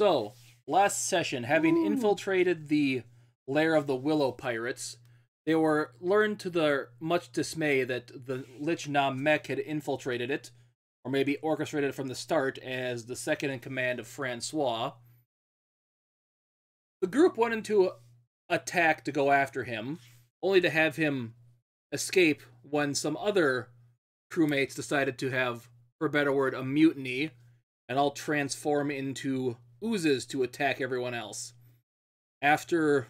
So, last session, having infiltrated the lair of the Willow pirates, they were learned to their much dismay that the Lich Nam Mech had infiltrated it, or maybe orchestrated it from the start as the second in command of Francois. The group went into attack to go after him, only to have him escape when some other crewmates decided to have, for a better word, a mutiny, and all transform into oozes to attack everyone else. After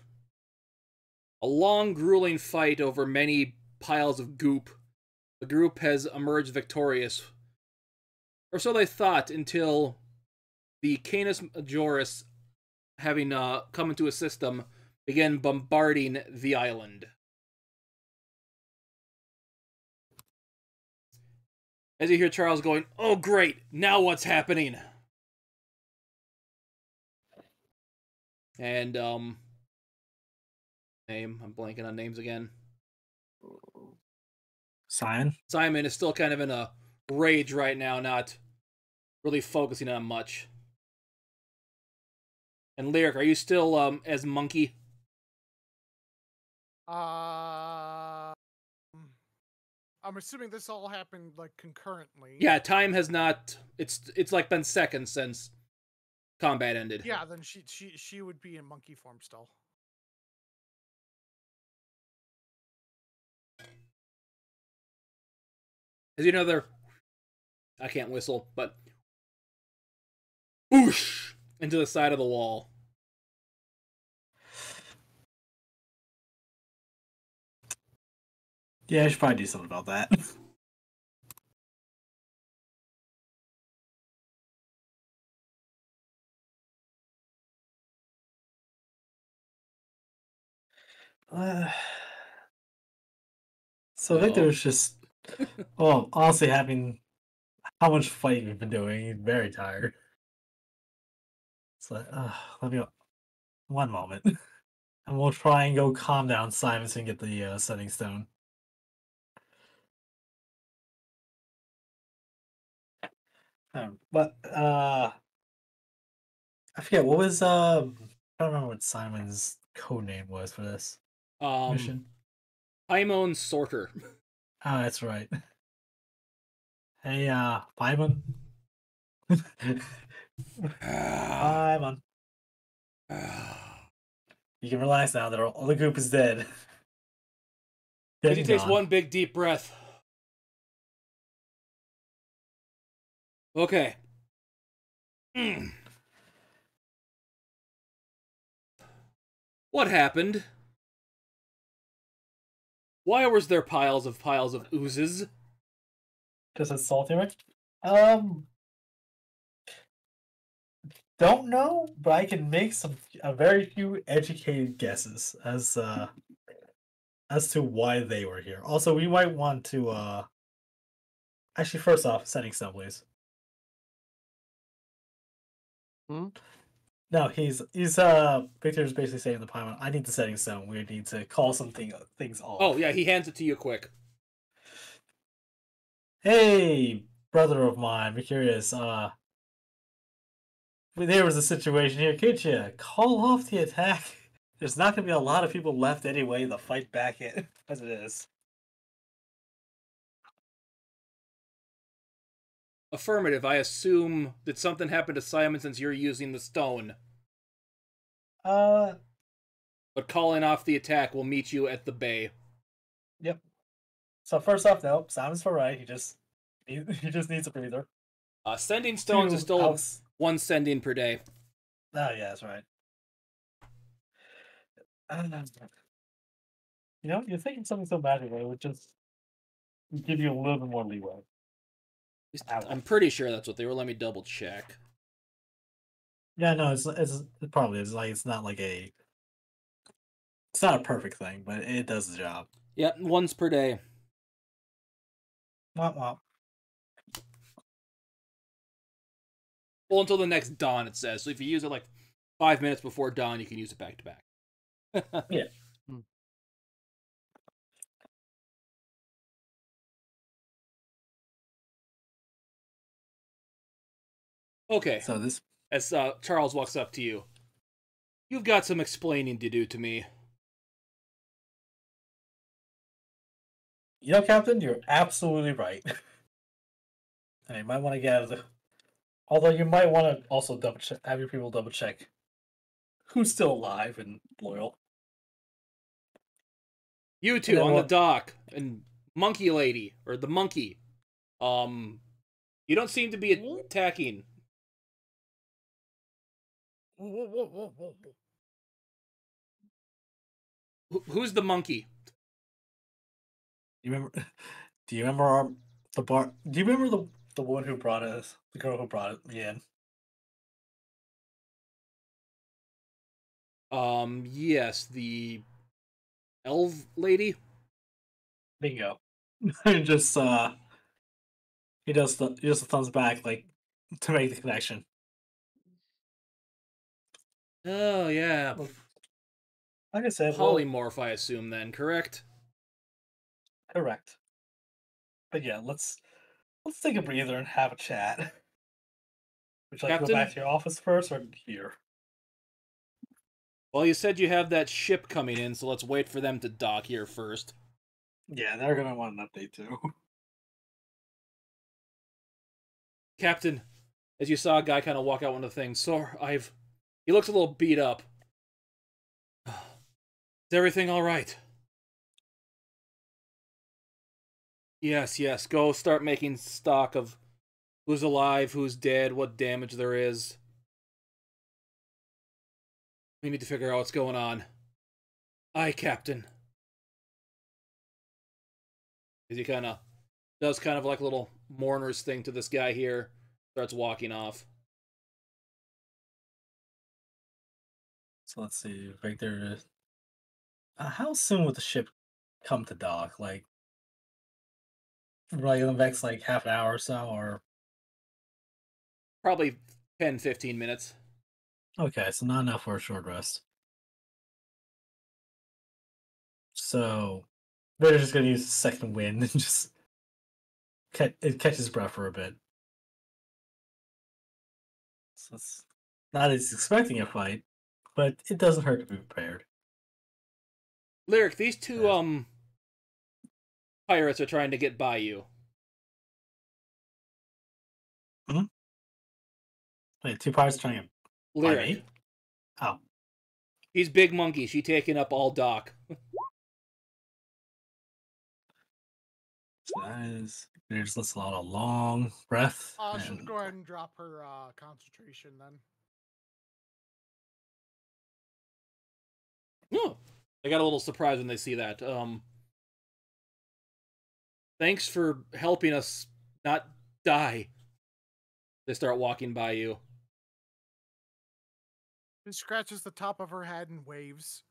a long, grueling fight over many piles of goop, the group has emerged victorious. Or so they thought, until the Canis Majoris, having come into a system, began bombarding the island. As you hear Charles going, "Oh great, now what's happening?" And, name, I'm blanking on names again. Simon is still kind of in a rage right now, not really focusing on much. And Lyric, are you still, as Monkey? I'm assuming this all happened, like, concurrently. Yeah, time has not... It's like been seconds since combat ended. Yeah, then she would be in monkey form still. As you know, they're... I can't whistle, but... whoosh! Into the side of the wall. Yeah, I should probably do something about that. So Victor is just, well, honestly, having how much fighting we've been doing, he's very tired. It's like, let me, one moment. And we'll try and go calm down Simonson and get the setting stone. But I forget what was I don't remember what Simon's code name was for this mission. Paimon Sorter. Oh, that's right. Hey, Paimon. Paimon. You can relax now that all the group is dead. He takes one big deep breath. Okay. What happened? Why was there piles of oozes? Because it's salty, right? Don't know, but I can make a very few educated guesses as to why they were here. Also, we might want to actually, first off, setting stone, please. No, he's Victor's basically saying to the Paimon, I need the setting stone. We need to call things off. Oh yeah, he hands it to you quick. Hey, brother of mine, be curious. There was a situation here. Could you call off the attack? There's not going to be a lot of people left anyway to fight back it as it is. Affirmative. I assume that something happened to Simon since you're using the stone. But calling off the attack will meet you at the bay. Yep. So first off, no, Simon's for right. He just needs a breather. Sending stones is still one sending per day. Oh yeah, that's right. You're thinking something so magical, it would just give you a little bit more leeway. I'm pretty sure that's what they were. Let me double check. Yeah, no, it probably is. Like, it's not a perfect thing, but it does the job. Yep, once per day. Womp womp. Well, until the next dawn, it says. So if you use it like 5 minutes before dawn, you can use it back to back. Yeah. Okay. So as Charles walks up to you. You've got some explaining to do to me. You know, Captain, you're absolutely right. And you might want to get out of the. Although you might want to also double check, have your people double check who's still alive and loyal. You And two then on the what? dock, and monkey lady, or the monkey. You don't seem to be attacking. Whoa, whoa, whoa, whoa, whoa. Who's the monkey? You remember? Do you remember the bar? Do you remember the one who brought us, the girl who brought me in? Yes, the elf lady. Bingo. And just he does the thumbs back like to make the connection. Oh yeah, Well, like I said, polymorph. I assume then, correct? correct. But yeah, let's take a breather and have a chat. Would you like to go back Captain? to your office first or here? Well, you said you have that ship coming in, so let's wait for them to dock here first. Yeah, they're gonna want an update too. Captain, as you saw a guy kind of walk out one of the things, so he looks a little beat up. Is everything all right? Yes. Go start making stock of who's alive, who's dead, what damage there is. We need to figure out what's going on. Aye, Captain. As he kind of does kind of like a little mourner's thing to this guy here, starts walking off. So let's see, Victor. How soon would the ship come to dock? Like in the next like half an hour or so, or Probably 10-15 minutes. okay, so not enough for a short rest. So Victor's just gonna use the second wind and just catch his breath for a bit. So it's not as expecting a fight, but it doesn't hurt to be prepared. Lyric, these two Yeah. pirates are trying to get by you. Wait, two pirates trying to buy Lyric. me? Oh. She's big monkey. She taking up all dock. So that is. There's just a lot of long breath. She'll And go ahead and drop her concentration then. Oh, I got a little surprised when they see that. Thanks for helping us not die. They start walking by you. She scratches the top of her head and waves.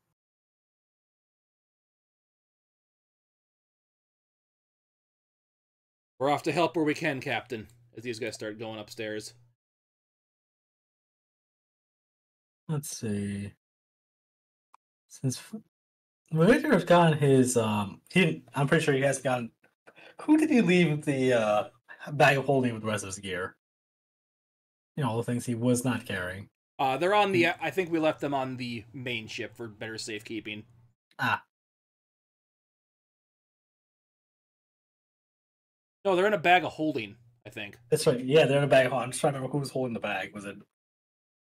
We're off to help where we can, Captain, as these guys start going upstairs. let's see. Since Victor's gotten his I'm pretty sure he has gotten. Who did he leave the bag of holding with the rest of his gear? You know, all the things he was not carrying. They're on the. I think we left them on the main ship for better safekeeping. Ah. No, they're in a bag of holding, I think. That's right. Yeah, they're in a bag of holding. I'm just trying to remember who was holding the bag. Was it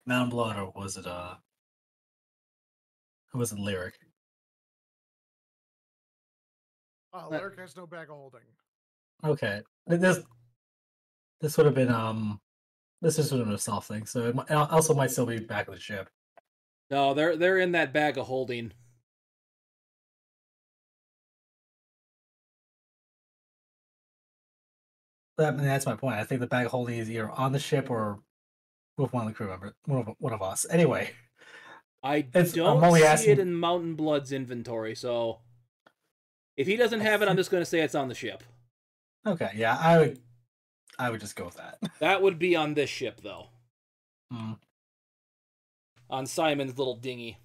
Mountainblood or was it who was it Lyric? Lyric has no bag of holding. Okay. This would have been this just would have been a soft thing, so it also might still be back of the ship. No, they're in that bag of holding. That's my point. I think the bag of holding is either on the ship or with one of the crew members, one of us. Anyway, I I'm don't only see asking- it in Mountainblood's inventory, so if he doesn't have it, I'm just going to say it's on the ship. Okay, yeah, I would just go with that. That would be on this ship, though. Hmm. On Simon's little dinghy.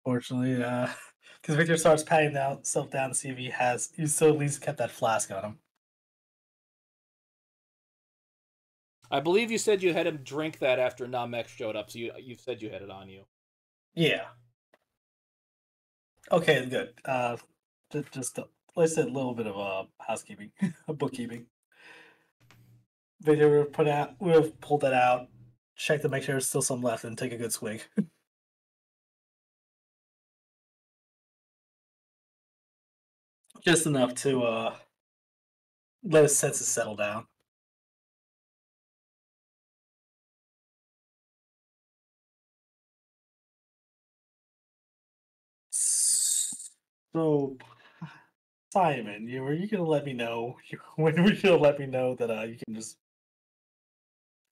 Fortunately, because Victor starts patting himself down to see if he's still at least kept that flask on him. I believe you said you had him drink that after Namek showed up, so you said you had it on you. Yeah. Okay, good. Just like I said, a little bit of housekeeping, bookkeeping. Victor would have pulled that out, check to make sure there's still some left, and take a good swig. Just enough to let his senses settle down. So, Simon, were you gonna let me know when were you gonna let me know that you can just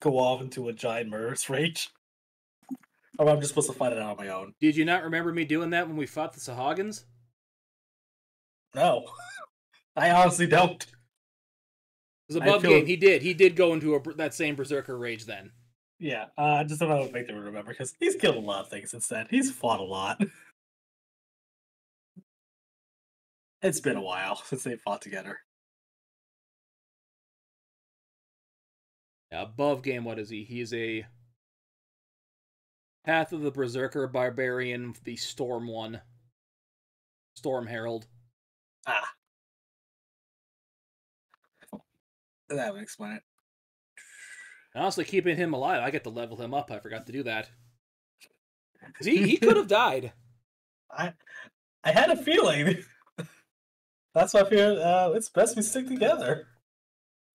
go off into a giant murderous rage, or I'm just supposed to find it out on my own? Did you not remember me doing that when we fought the Sahagins? No, I honestly don't. Because above game, he did go into that same berserker rage then. Yeah, I just don't know if Victor would remember because he's killed a lot of things since then. He's fought a lot. It's been a while since they fought together. Yeah, above game, what is he? He's a Path of the Berserker Barbarian, the Storm one. Storm Herald. Ah. That would explain it. Honestly, keeping him alive, I get to level him up. I forgot to do that. Because he could have died. I had a feeling. That's why I figured it's best we stick together.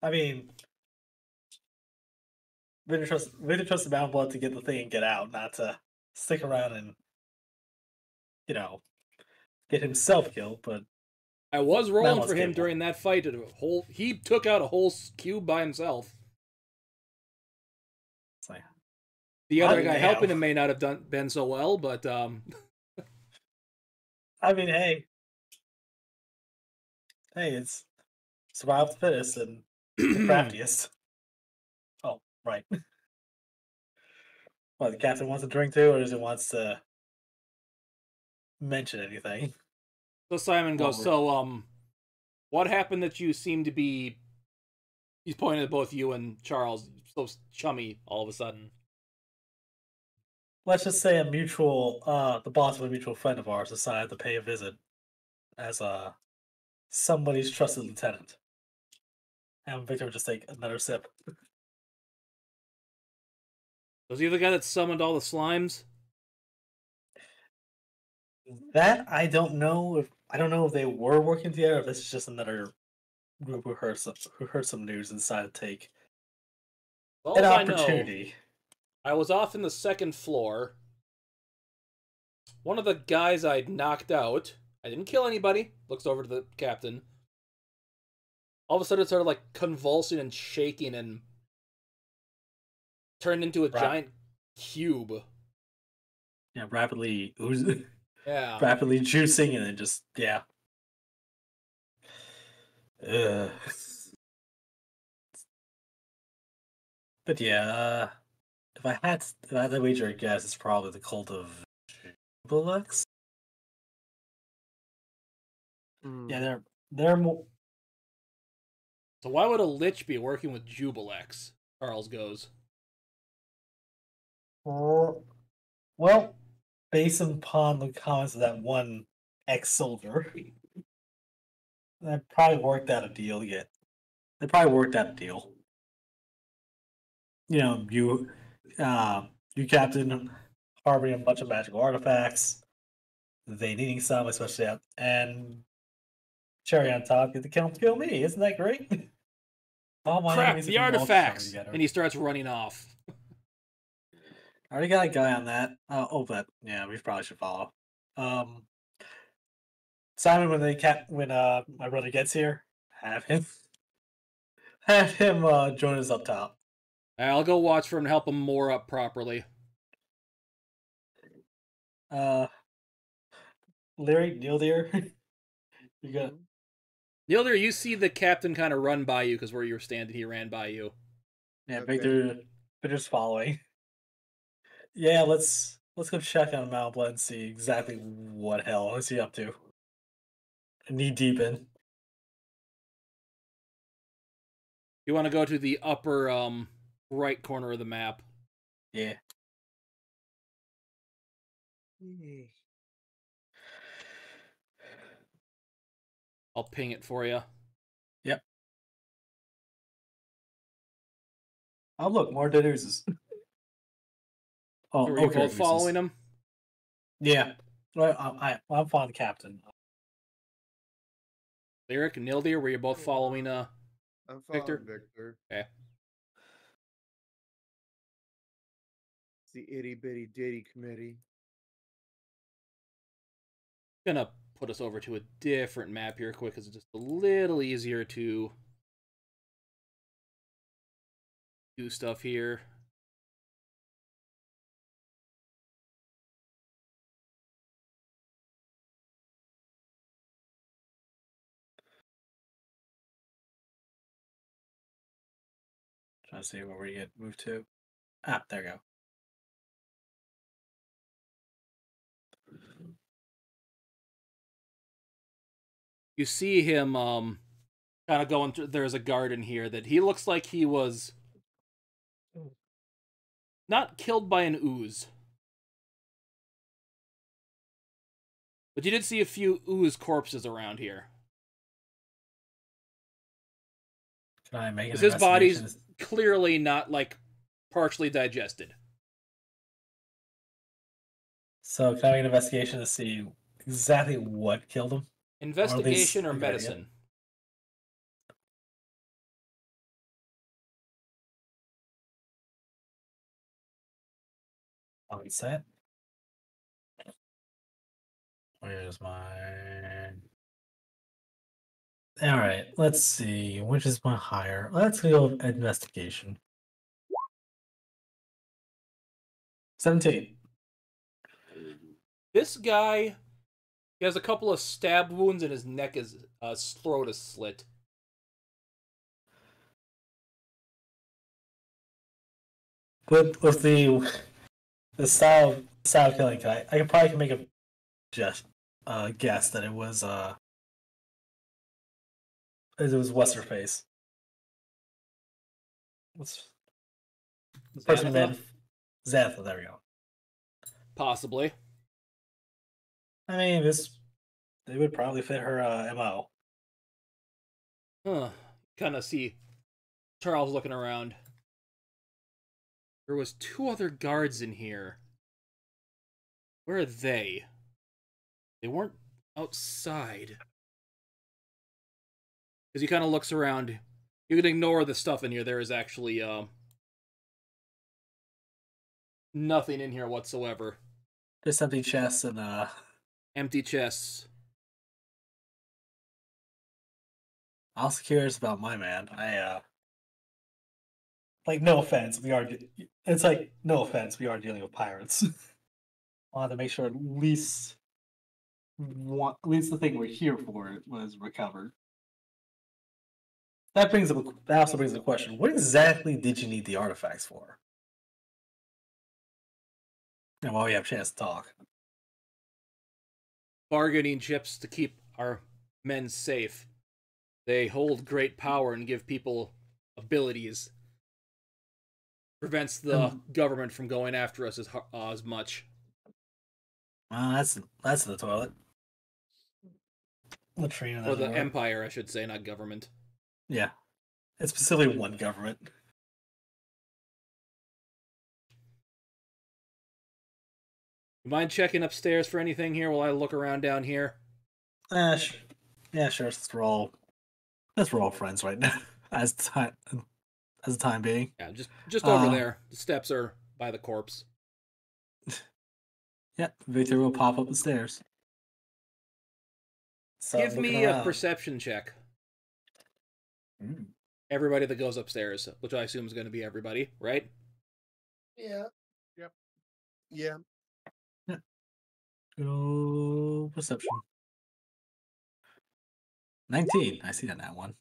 I mean, Victor trusts the Mountainblood to get the thing and get out, not to stick around and, get himself killed. But I was rolling for him during that fight. He took out a whole cube by himself. Like, the other guy helping him may not have been so well, but I mean, hey, it's survival of the fittest and the craftiest. Oh, right. Well, the captain wants to drink too, or does he wants to mention anything? So Simon goes, what happened that you seem to be... He's pointing at both you and Charles, so chummy all of a sudden. Let's just say the boss of a mutual friend of ours decided to pay a visit as somebody's trusted lieutenant. And Victor would just take another sip. Was he the guy that summoned all the slimes? That I don't know if they were working together, or if this is just another group who heard some news and decided to take an opportunity. I was off in the second floor. One of the guys I'd knocked out, I didn't kill anybody, looks over to the captain. All of a sudden it started like convulsing and shaking and turned into a giant cube. Yeah, rapidly oozing. Yeah. Rapidly juicing and then just, yeah. But yeah, if I had to wager a guess, it's probably the cult of Jubilex. Yeah, they're more. So why would a lich be working with Jubilex? Charles goes. Well, based upon the comments of that one ex-soldier, that probably worked out a deal yet. They probably worked out a deal. You captain harboring a bunch of magical artifacts. They needing some, especially out, and cherry on top, get to kill me. Isn't that great? All my enemies the artifacts, and he starts running off. I already got a guy on that. But yeah, we probably should follow. Simon, when my brother gets here, have him join us up top. I'll go watch for him and help him moor up properly. Neil dear, you got Neil dear. You see the captain kind of run by you because where you were standing, he ran by you. Yeah, okay. Victor's following. Yeah, let's go check on Mountainblood and see exactly what hell is he up to. Knee deep in. You want to go to the upper right corner of the map. Yeah. I'll ping it for you. Yep. Oh, look, more dead oozes. Oh, Were you okay, both following him? Yeah. Well, I'm following Captain. Lyric and Nildir, were you both following I'm Victor? following Victor. Okay. It's the itty bitty ditty committee. Gonna put us over to a different map here quick because it's just a little easier to do stuff here. Trying to see where we get moved to. Ah, there we go. You see him kind of going through. There's a garden here that he looks like he was not killed by an ooze, but you did see a few ooze corpses around here. Can I make an His body's investigation? clearly not like partially digested. So can I make an investigation to see exactly what killed him? Investigation or a good idea. medicine? One set. Where's my... Alright, let's see. Which is my higher? Let's go with investigation. 17. This guy, he has a couple of stab wounds and his neck is throat is slit. With the style killing guy, I probably can make a guess that it was what's her face. What's the person who made Xantha? There we go. Possibly. I mean, they would probably fit her MO. Huh. Kind of see Charles looking around. There was 2 other guards in here. Where are they? They weren't outside. Because he kind of looks around. You can ignore the stuff in here. There is actually nothing in here whatsoever. Just empty chests and Empty chests. I'm also curious about my man. Like, no offense, it's like, no offense, we are dealing with pirates. I wanted to make sure at least the thing we're here for was recovered. That also brings up the question: what exactly did you need the artifacts for? And while we have a chance to talk, Bargaining chips to keep our men safe. They hold great power and give people abilities. Prevents the government from going after us as much. that's the toilet. Latrine. Or the empire, I should say, not government. Yeah, it's specifically one government. You mind checking upstairs for anything here while I look around down here? Yeah, sure. Since we're all friends right now, as the time being. Yeah, just over there. The steps are by the corpse. Yep, Victor will pop up the stairs. So Give me a perception check. Everybody that goes upstairs, which I assume is going to be everybody, right? Yeah. Yep. Yeah. Go perception. 19. I see that one.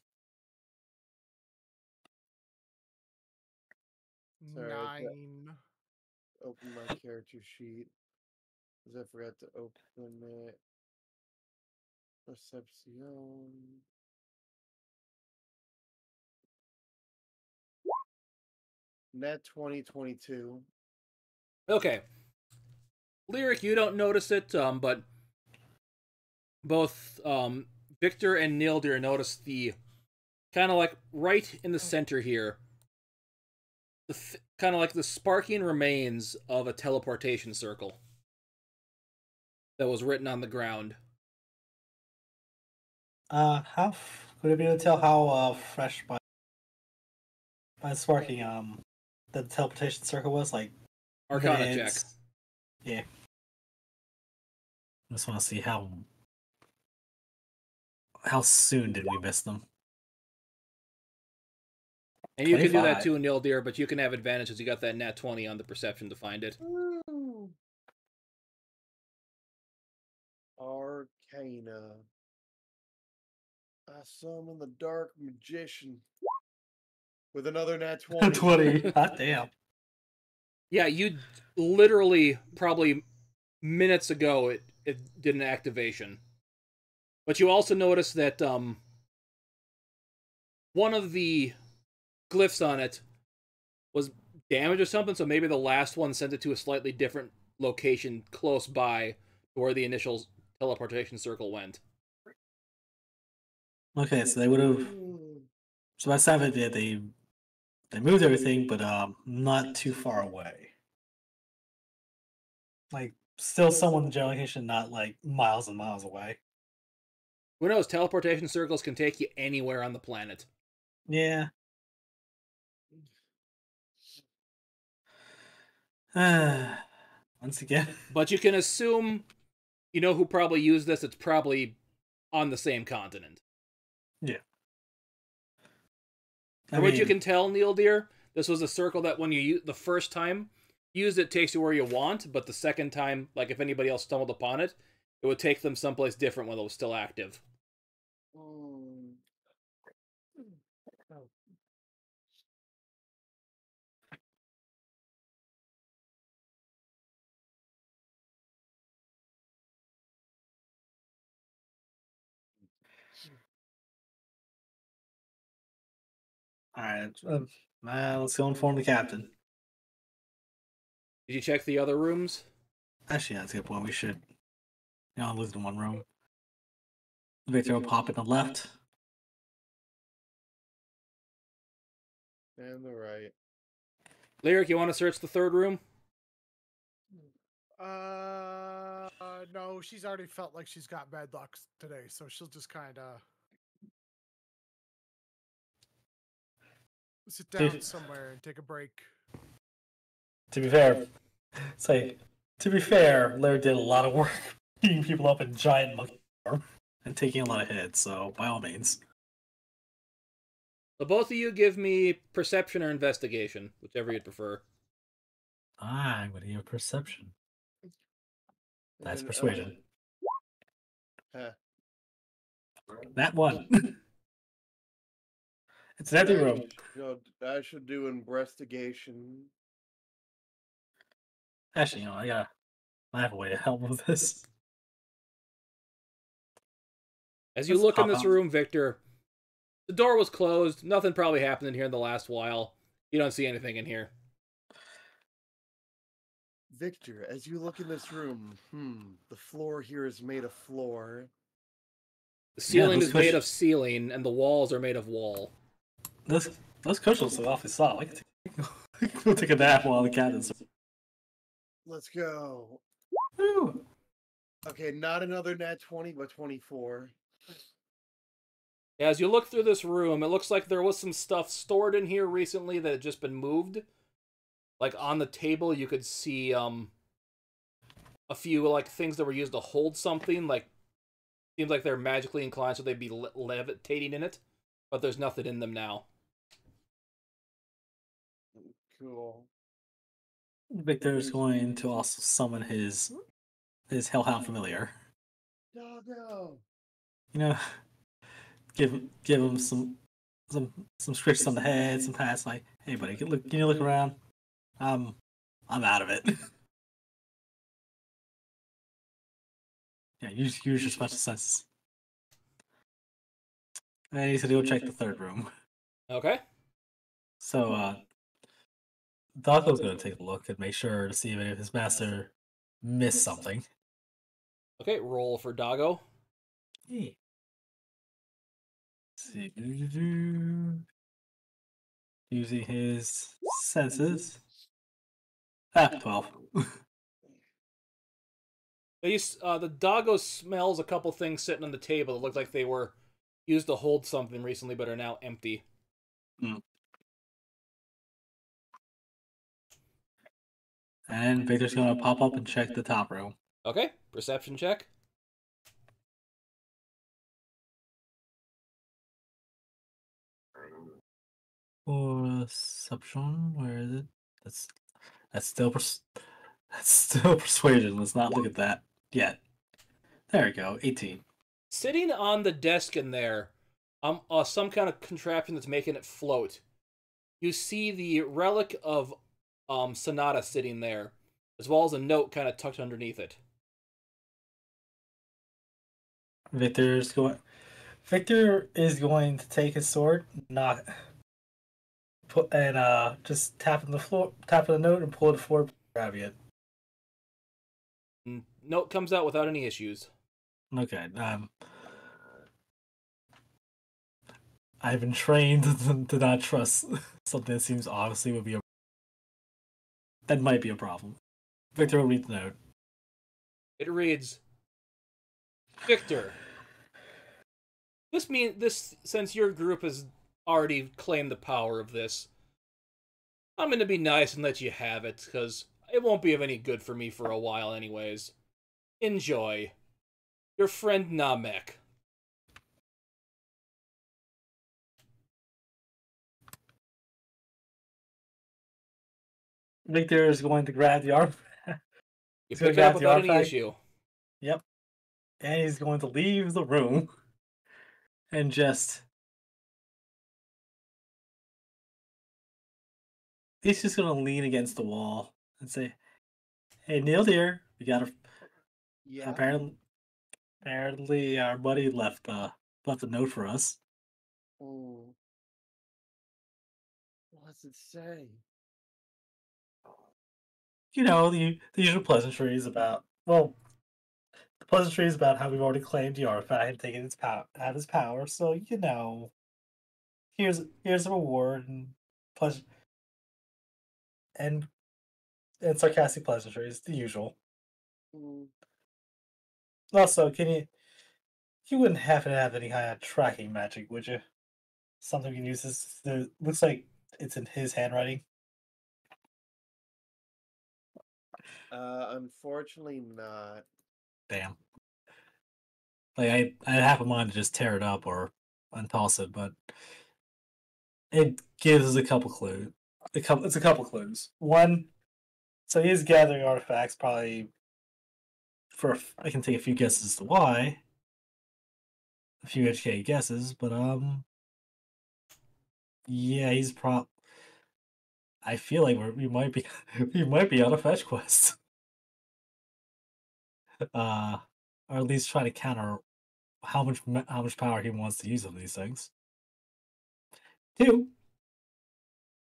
Sorry, I 9. open my character sheet because I forgot to open it. Perception. Net 2022. Okay. Lyric, you don't notice it, but both Victor and Nildir notice the kind of like right in the center here, kind of like the sparking remains of a teleportation circle that was written on the ground. Would it be able to tell how fresh by sparking the teleportation circle was? Like Arcana minutes? check. Yeah. I just want to see how soon did we miss them. And you can do that 25. too, Nildir, but you can have advantage as you got that nat 20 on the perception to find it. Woo. Arcana. I summon the Dark Magician with another nat 20. 20. Hot damn. Yeah, you literally probably minutes ago it did an activation. But you also notice that one of the glyphs on it was damaged or something, so maybe the last one sent it to a slightly different location close by to where the initial teleportation circle went. Okay, so they would have. So by the time it did, they moved everything, but not too far away. Like still somewhere in the general location, not like miles and miles away. Who knows? Teleportation circles can take you anywhere on the planet. Yeah. Once again. But you can assume, you know who probably used this. It's probably on the same continent. Yeah. From what you can tell, Nildir, this was a circle that when you use the first time used it takes you where you want, but the second time, like if anybody else stumbled upon it, it would take them someplace different when it was still active. Alright, let's go inform the captain. Did you check the other rooms? Actually, that's a good point. We should, lose in one room. Victor will pop in the left. And the right. Lyric, you want to search the third room? No, she's already felt like she's got bad luck today, so she'll just kind of sit down somewhere and take a break. To be fair, Larry did a lot of work beating people up in giant monkey form and taking a lot of hits, so by all means. So both of you give me perception or investigation, whichever you'd prefer. I'm going to give perception. That's persuasion. That one. It's an empty room. I should do investigation. Actually, I have a way to help with this. As you look in this room, Victor, the door was closed. Nothing probably happened in here in the last while. You don't see anything in here. Victor, as you look in this room, the floor here is made of floor. The ceiling is made of ceiling, and the walls are made of wall. Those cushions are awfully soft. We'll take a nap while the cat is. Let's go. Woo. Okay, not another nat 20, but 24. As you look through this room, it looks like there was some stuff stored in here recently that had just been moved. Like on the table, you could see a few like things that were used to hold something. Like seems like they're magically inclined, so they'd be levitating in it. But there's nothing in them now. Cool. Victor's going to also summon his Hellhound familiar. Doggo. Give him some scratches on the head, some pats. Like, hey buddy, can you look around? I'm out of it. Yeah, use your special senses. And he said he'll check the third room. Okay. So Dako's going to take a look and make sure to see if his master missed something. Okay, roll for Doggo. Hey. See. Using his senses. 12. The Doggo smells a couple things sitting on the table that look like they were used to hold something recently but are now empty. And Victor's going to pop up and check the top row. Okay, perception check. Perception, where is it? That's still persuasion. Let's not look at that yet. There we go, 18. Sitting on the desk in there, some kind of contraption that's making it float. You see the relic of Sonata sitting there, as well as a note kind of tucked underneath it. Victor is going to take his sword, just tap on the note and pull it forward, grab it. Note comes out without any issues. Okay. I've been trained to not trust something that seems obviously that might be a problem. Victor will read the note. It reads, Victor, since your group has already claimed the power of this, I'm going to be nice and let you have it, because it won't be of any good for me for a while anyways. Enjoy. Your friend Namek. Victor is going to grab the arm. You pick it up without any issue. Yep. And he's going to leave the room and he's just going to lean against the wall and say, "Hey, Neil, dear, we got a." Yeah. Apparently, our buddy left a note for us. Oh. What's it say? You know, the usual pleasantries about how we've already claimed the artifact and taken its out of his power. So you know, here's a reward and pleasure and sarcastic pleasantries, the usual. Also, you wouldn't happen to have any kind of tracking magic, would you? Something you can use looks like it's in his handwriting. Unfortunately not. Damn. Like I had half a mind to just tear it up or untoss it, but it gives us a couple clues. It's a couple clues. One, so he's gathering artifacts probably I can take a few guesses as to why. A few educated guesses, but yeah, I feel like we might be on a fetch quest. Or at least try to counter how much power he wants to use on these things. Two,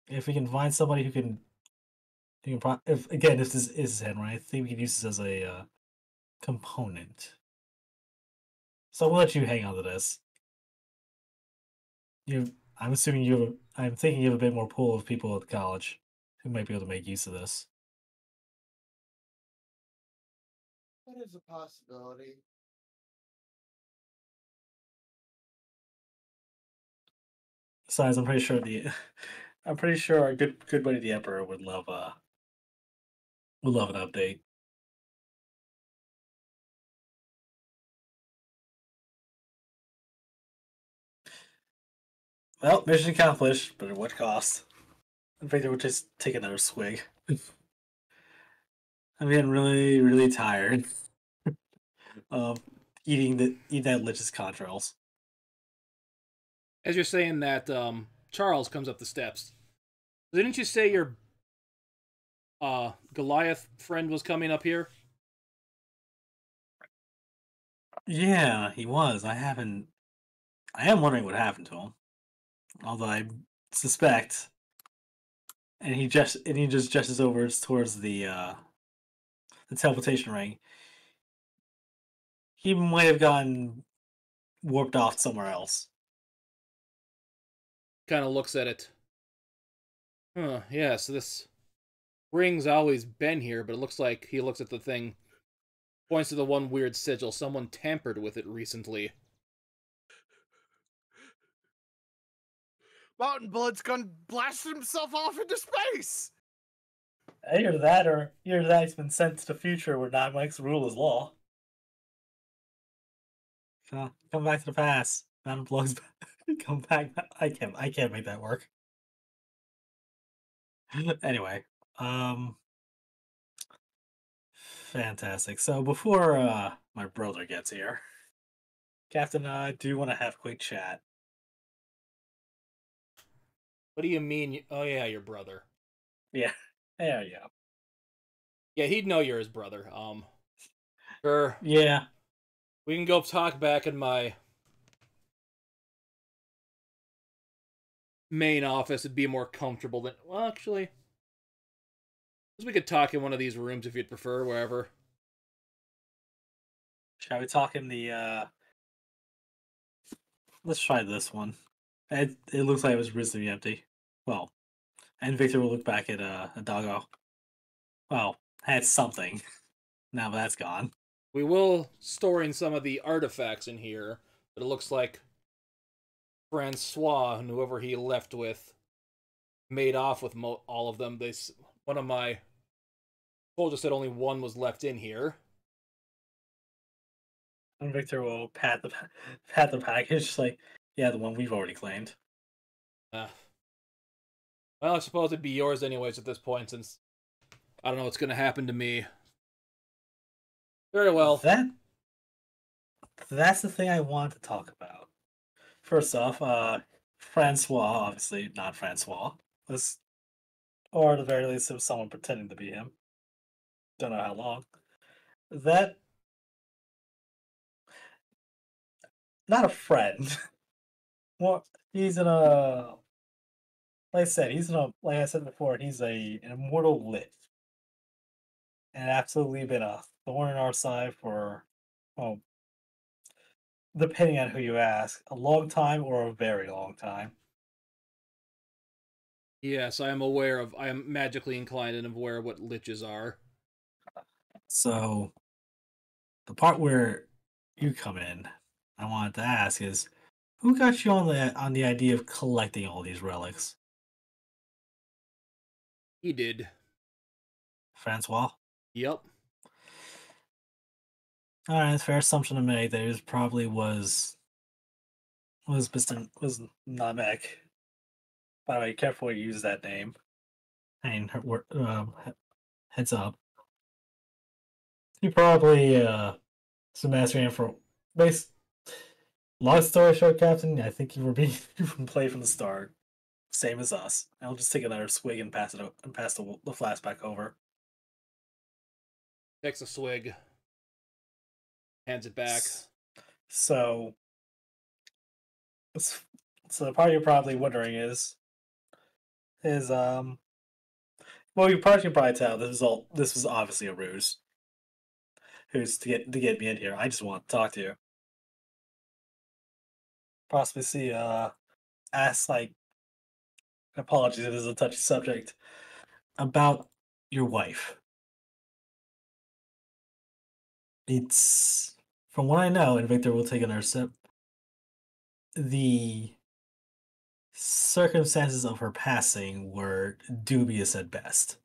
if we can find somebody who can if this is his handwriting, I think we can use this as a component. So we'll let you hang on to this. I'm thinking you have a bit more pool of people at the college who might be able to make use of this. That is a possibility. Besides, I'm pretty sure our good buddy the Emperor would love an update. Well, mission accomplished, but at what cost? I think they would just take another swig. I'm getting really, really tired of eating that Lich's contrails. As you're saying that, Charles comes up the steps. Didn't you say your Goliath friend was coming up here? Yeah, he was. I am wondering what happened to him. Although I suspect and he just gestures over towards the teleportation ring. He might have gotten warped off somewhere else. Kind of looks at it. Huh, yeah, so this ring's always been here, but it looks like he looks at the thing, points to the one weird sigil. Someone tampered with it recently. Mountainblood's gonna blast himself off into space! Either that, or he's been sent to the future where not Mike's rule is law. Come back to the past. Mountainblood's come back. I can't make that work. Anyway, fantastic. So before my brother gets here, Captain, I do want to have a quick chat. What do you mean? Oh yeah, your brother. Yeah, yeah. Yeah, he'd know you're his brother. Sure. Yeah. We can go talk back in my main office. It'd be more comfortable than... Well, actually... we could talk in one of these rooms if you'd prefer, wherever. Shall we talk in the, Let's try this one. It looks like it was reasonably empty. Well, and Victor will look back at a doggo. Well, had something. Now that's gone. We will store in some of the artifacts in here, but it looks like Francois and whoever he left with made off with all of them. One of my soldiers said only one was left in here. And Victor will pat the package, just like, yeah, the one we've already claimed. Well, I suppose it'd be yours anyways at this point, since I don't know what's going to happen to me. Very well. That's the thing I want to talk about. First off, Francois, obviously not Francois, or at the very least, it was someone pretending to be him. Don't know how long. That, not a friend. Well, he's in a, like I said, like I said before, he's an immortal lich. And absolutely been a thorn in our side for, well, depending on who you ask, a long time or a very long time. Yes, I am magically inclined and am aware of what liches are. So, the part where you come in, I wanted to ask is, who got you on the idea of collecting all these relics? He did. Francois? Yep. Alright, it's a fair assumption to make that it probably was Namek. By the way, careful you use that name. And heads up. He probably some master for base. Long story short, Captain, I think you've been played from the start. Same as us. I'll just take another swig and pass the flask back over. Takes a swig. Hands it back. So the part you're probably wondering is well, you probably tell this was obviously a ruse. Who's to get me in here? I just want to talk to you. Possibly see ask, like, apologies if this is a touchy subject, about your wife. It's, from what I know, and Victor will take another sip, the circumstances of her passing were dubious at best,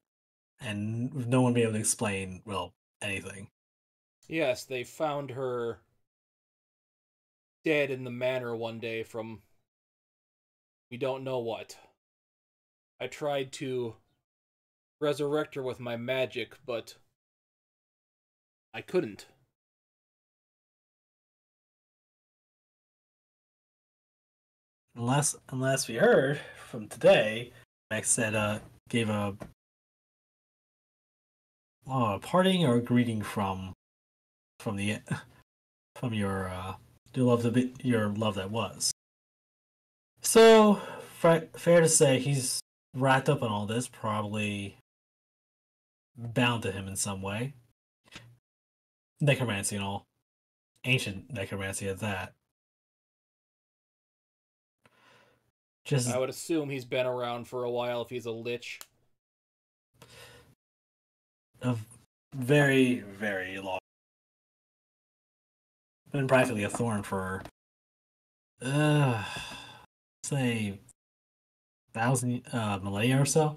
and no one be able to explain, well, anything. Yes, they found her dead in the manor one day from we don't know what. I tried to resurrect her with my magic, but I couldn't. Unless we heard from today, Max said gave a parting or a greeting from your love that was. So fair to say he's wrapped up in all this, probably bound to him in some way. Necromancy and all. Ancient necromancy at that. Just I would assume he's been around for a while if he's a lich. a very, very long. Been practically a thorn for, say, 1,000 millennia or so.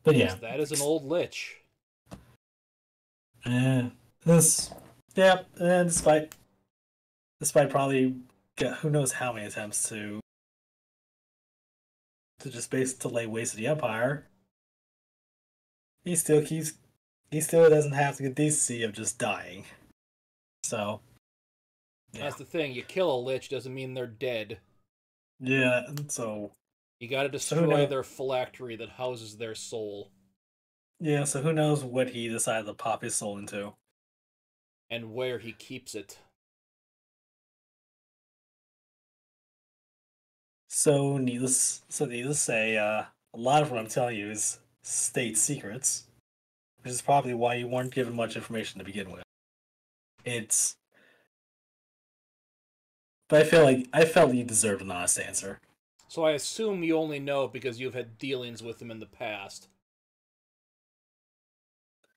But Yes, yeah, that is an old lich. this, yeah, and despite probably who knows how many attempts to just to lay waste to the Empire, he still doesn't have the decency of just dying. So, yeah. That's the thing. You kill a lich doesn't mean they're dead. Yeah, so You gotta destroy their phylactery that houses their soul. yeah, so who knows what he decided to pop his soul into. And where he keeps it. So needless to say, a lot of what I'm telling you is state secrets, which is probably why you weren't given much information to begin with. But I felt you deserved an honest answer. So I assume you only know because you've had dealings with him in the past.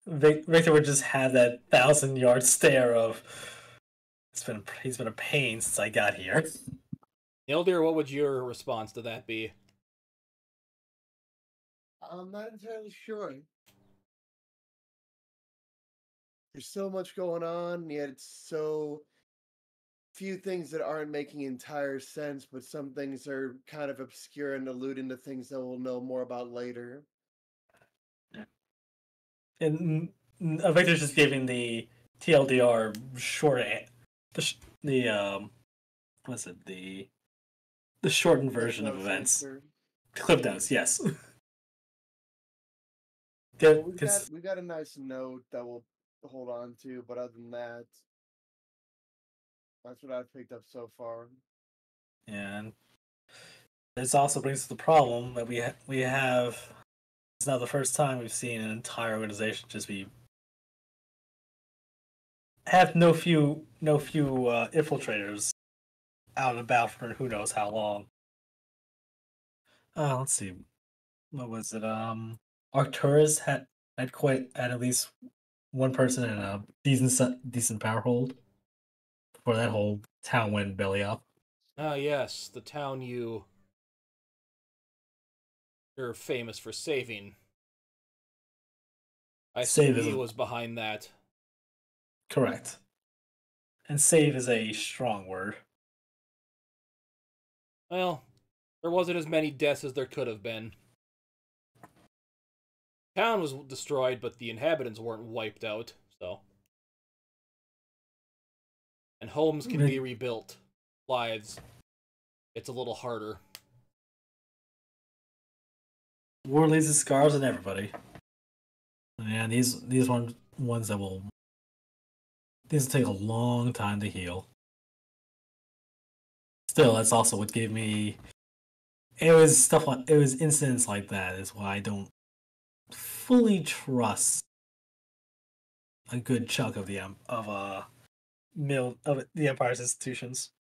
Victor would just have that 1,000-yard stare of he's been a pain since I got here. Nildir, what would your response to that be? I'm not entirely sure. There's so much going on, yet it's so few things that aren't making entire sense, but some things are kind of obscure and alluding to things that we'll know more about later. And Victor's just giving the TLDR short the shortened version of events. Clip notes, yes. We got a nice note that we'll hold on to, but other than that, that's what I've picked up so far. And this also brings us the problem that we have. It's not the first time we've seen an entire organization just have no few infiltrators out and about for who knows how long. Let's see, what was it? Arcturus had at least one person in a decent power hold before that whole town went belly up. Ah, yes, the town you're famous for saving. I assume he was behind that. Correct. And save is a strong word. Well, there wasn't as many deaths as there could have been. Town was destroyed, but the inhabitants weren't wiped out, so. And homes can be rebuilt. Lives, it's a little harder. War leaves its scars on everybody. And these ones that will. These will take a long time to heal. Still, that's also what gave me. It was incidents like that is why I don't fully trust a good chunk of the Empire's institutions.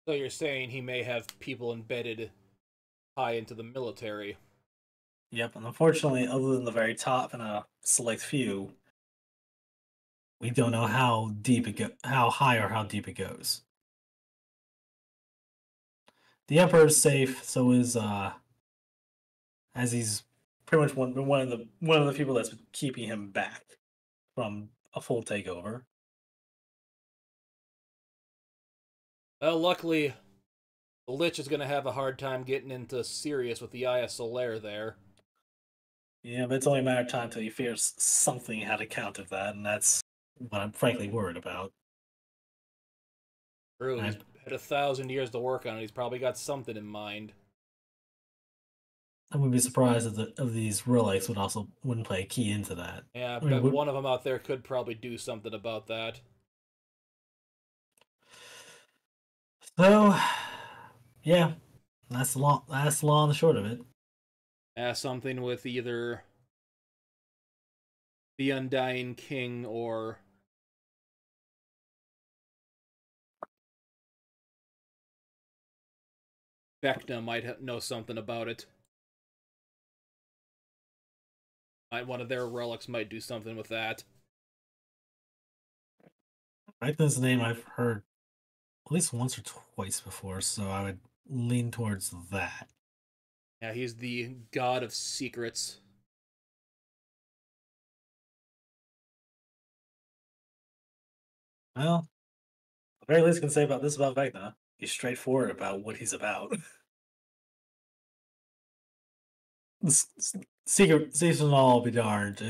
So you're saying he may have people embedded high into the military? Yep, and unfortunately, other than the very top and a select few, we don't know how high or how deep it goes. The Emperor's safe, so is as he's pretty much one of the people that's keeping him back from a full takeover. Well, luckily, the Lich is going to have a hard time getting into Sirius with the Eye of Solaire there. Yeah, but it's only a matter of time until he figures something how to counter that, and that's what I'm frankly worried about. True, he's had 1,000 years to work on it. He's probably got something in mind. I wouldn't be surprised if these relics wouldn't play a key into that. Yeah, I bet one of them out there could probably do something about that. So, yeah, That's the long and the short of it. Something with either the Undying King or Vecna might know something about it. One of their relics might do something with that. Vecna's name I've heard at least once or twice before, so I would lean towards that. Yeah, he's the god of secrets. Well, the very least I can say about this about Vecna, he's straightforward about what he's about. Secrets and all be darned.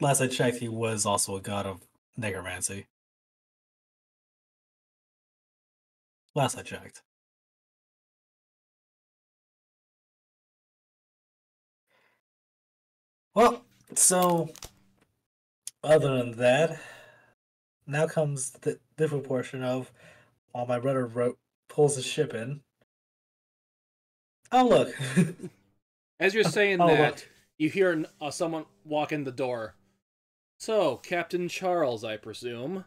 Last I checked, he was also a god of necromancy. Last I checked. Well, so other than that, now comes the different portion of while my brother pulls his ship in. Oh look! As you're saying Oh, that, look. you hear someone walk in the door. So, Captain Charles, I presume.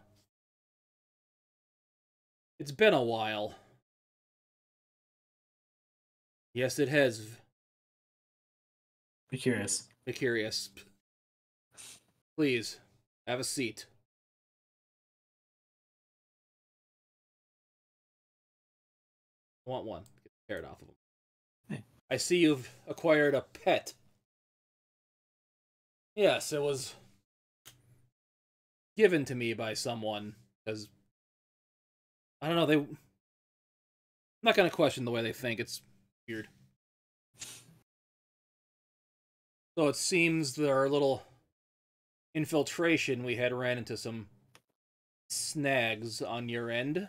It's been a while. Yes, it has. Be curious. Be curious. Please, have a seat. I want one. Get the carrot off of him. Hey. I see you've acquired a pet. Yes, it was given to me by someone, because I don't know, I'm not gonna question the way they think, it's weird. So it seems that our little infiltration, we had ran into some snags on your end,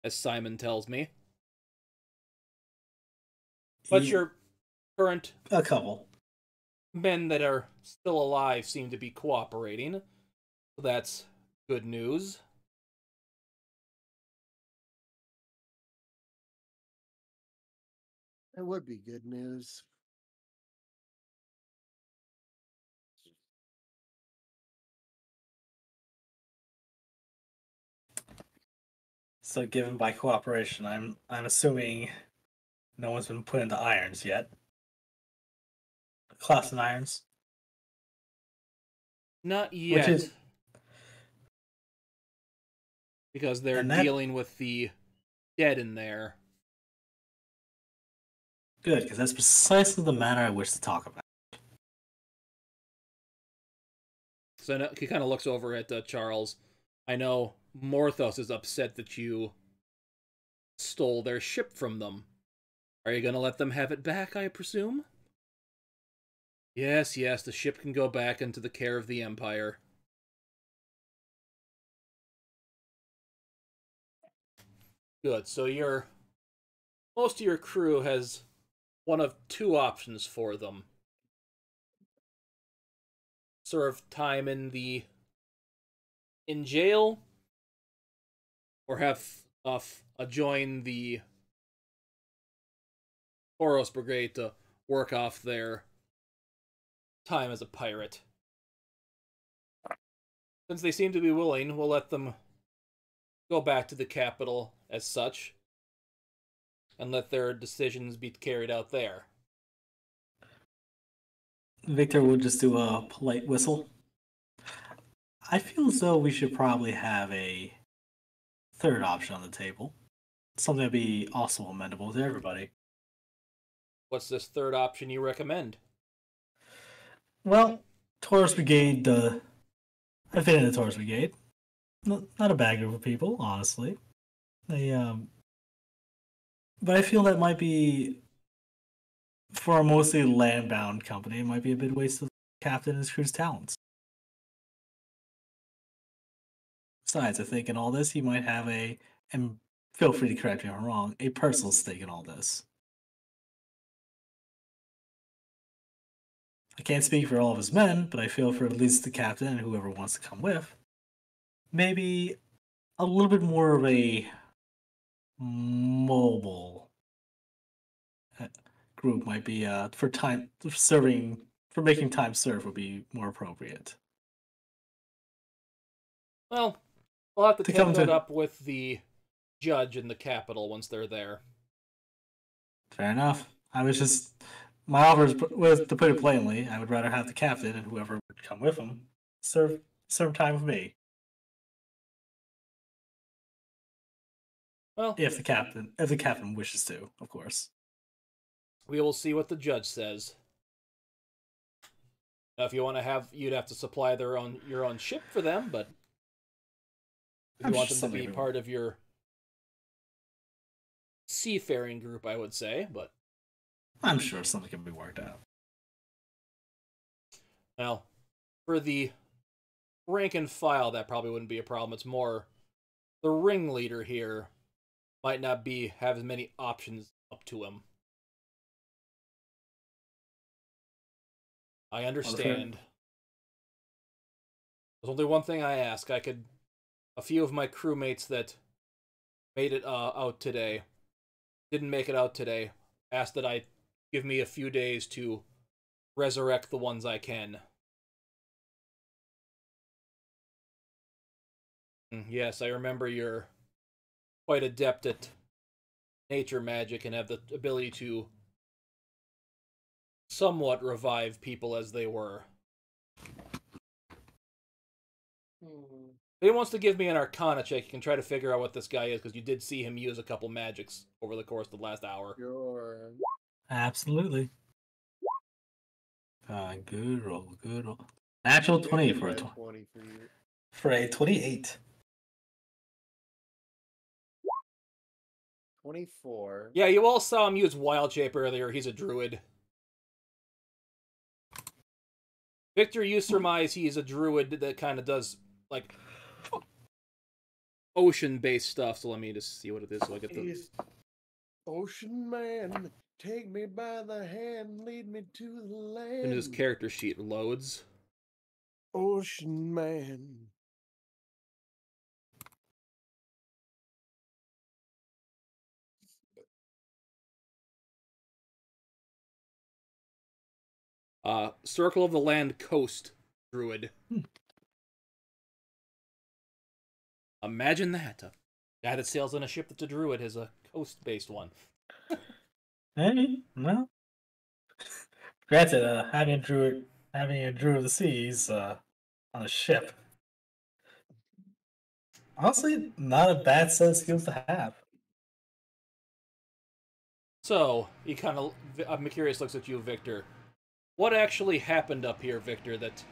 as Simon tells me. But your current A couple. men that are still alive seem to be cooperating. So that's good news. That would be good news. So, given by cooperation, I'm assuming no one's been put into irons yet. Class in irons. Not yet. Which is because they're dealing with the dead in there. good, because that's precisely the matter I wish to talk about. So he kind of looks over at Charles. I know Morthos is upset that you stole their ship from them. Are you going to let them have it back, I presume? Yes, the ship can go back into the care of the Empire. Good, so most of your crew has one of two options for them. Serve time in jail, or have join the Horus Brigade to work off their time as a pirate. Since they seem to be willing, we'll let them go back to the capital as such, and let their decisions be carried out there. Victor will just do a polite whistle. I feel as though we should probably have a third option on the table. Something that'd be also amenable to everybody. What's this third option you recommend? Well, Taurus Brigade, I've been in the Taurus Brigade. Not a bad group of people, honestly. But I feel that might be, for a mostly land-bound company, it might be a bit waste of the captain and his crew's talents. Besides, I think in all this, he might have and feel free to correct me if I'm wrong, a personal stake in all this. I can't speak for all of his men, but I feel for at least the captain and whoever wants to come with, maybe a little bit more of a mobile group might be for making time serve would be more appropriate. Well, we'll have to To take come that to- up with the judge in the capital once they're there. Fair enough. I was just my offer was to put it plainly. I would rather have the captain and whoever would come with him serve time with me. Well, If the captain wishes to, of course. we will see what the judge says. Now, if you want to you'd have to supply your own ship for them, but if I'm you want sure them to be somebody part of your seafaring group, I would say, but I'm sure something can be worked out. now, for the rank and file, that probably wouldn't be a problem. It's more the ringleader here might not have as many options up to him. I understand. There's only one thing I ask. A few of my crewmates that made it out today, didn't make it out today, asked that I give me a few days to resurrect the ones I can. Yes, I remember you're quite adept at nature magic and have the ability to somewhat revive people as they were. If he wants to give me an Arcana check, you can try to figure out what this guy is, because you did see him use a couple magics over the course of the last hour. Sure. Absolutely. Good roll, good roll. Natural 20 for a 20 for you. for a 28. 24. Yeah, you all saw him use Wild Shape earlier. He's a druid. Victor, you surmise he's a druid that kind of does, like, ocean-based stuff. So let me just see what it is so I get the... He's Ocean Man, take me by the hand, lead me to the land. And his character sheet loads. Ocean Man. Circle of the Land Coast druid. Imagine that. A guy that sails on a ship that's a druid is a coast-based one. Hey, well. Granted, having a druid of the seas on a ship. Honestly, not a bad set of skills to have. So, I'm curious, looks at you, Victor. What actually happened up here, Victor, that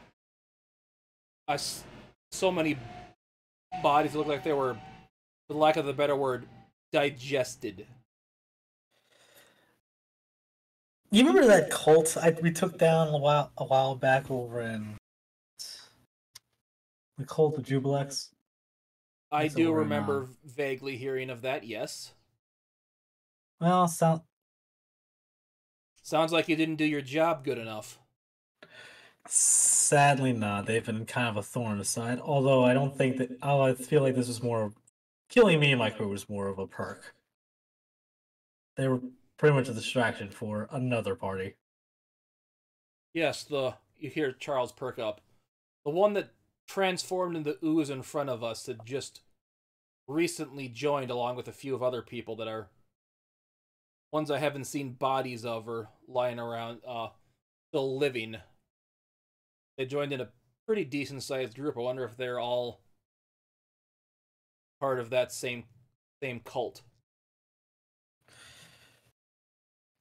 so many bodies look like they were, for lack of a better word, digested? You remember that cult we took down a while back over in the cult of Jubilex? I That's do over in, remember vaguely hearing of that, yes. Well, Sounds like you didn't do your job good enough. sadly not. They've been kind of a thorn in the side. Although I don't think that. I feel like this was more. Killing me and my crew was more of a perk. They were pretty much a distraction for another party. Yes, you hear Charles perk up. The one that transformed into ooze in front of us had just recently joined, along with a few of other people that are ones I haven't seen bodies of or lying around, still living. They joined in a pretty decent sized group. I wonder if they're all part of that same cult.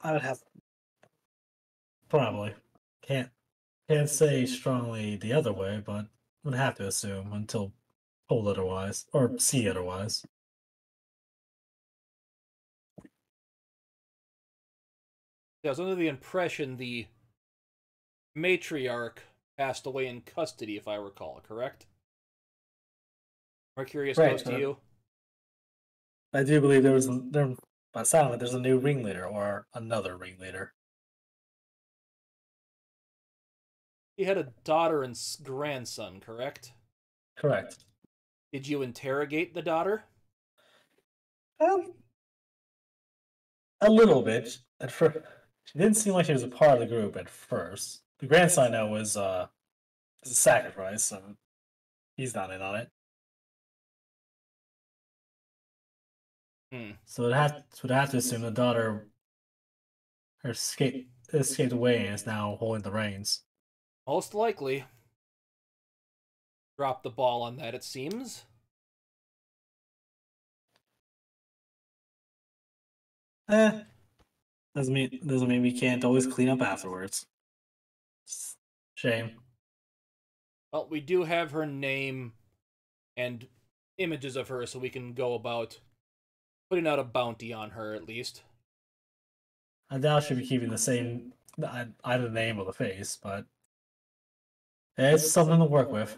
I would have probably can't say strongly the other way, but would have to assume until told otherwise or see otherwise. Yeah, I was under the impression the matriarch passed away in custody, if I recall, correct? Mercurius Right, goes to you. I do believe by sound of it, there's a new ringleader or another ringleader. He had a daughter and grandson, correct? Correct. Did you interrogate the daughter? A little bit. She didn't seem like she was a part of the group at first. The grandson though was a sacrifice, so he's not in on it. So would have to assume the daughter escaped away and is now holding the reins. Most likely. Drop the ball on that, it seems. Doesn't mean we can't always clean up afterwards. Shame. Well, we do have her name and images of her, so we can go about putting out a bounty on her, at least. I doubt she'll be keeping the same either the name or the face, but it's something to work with.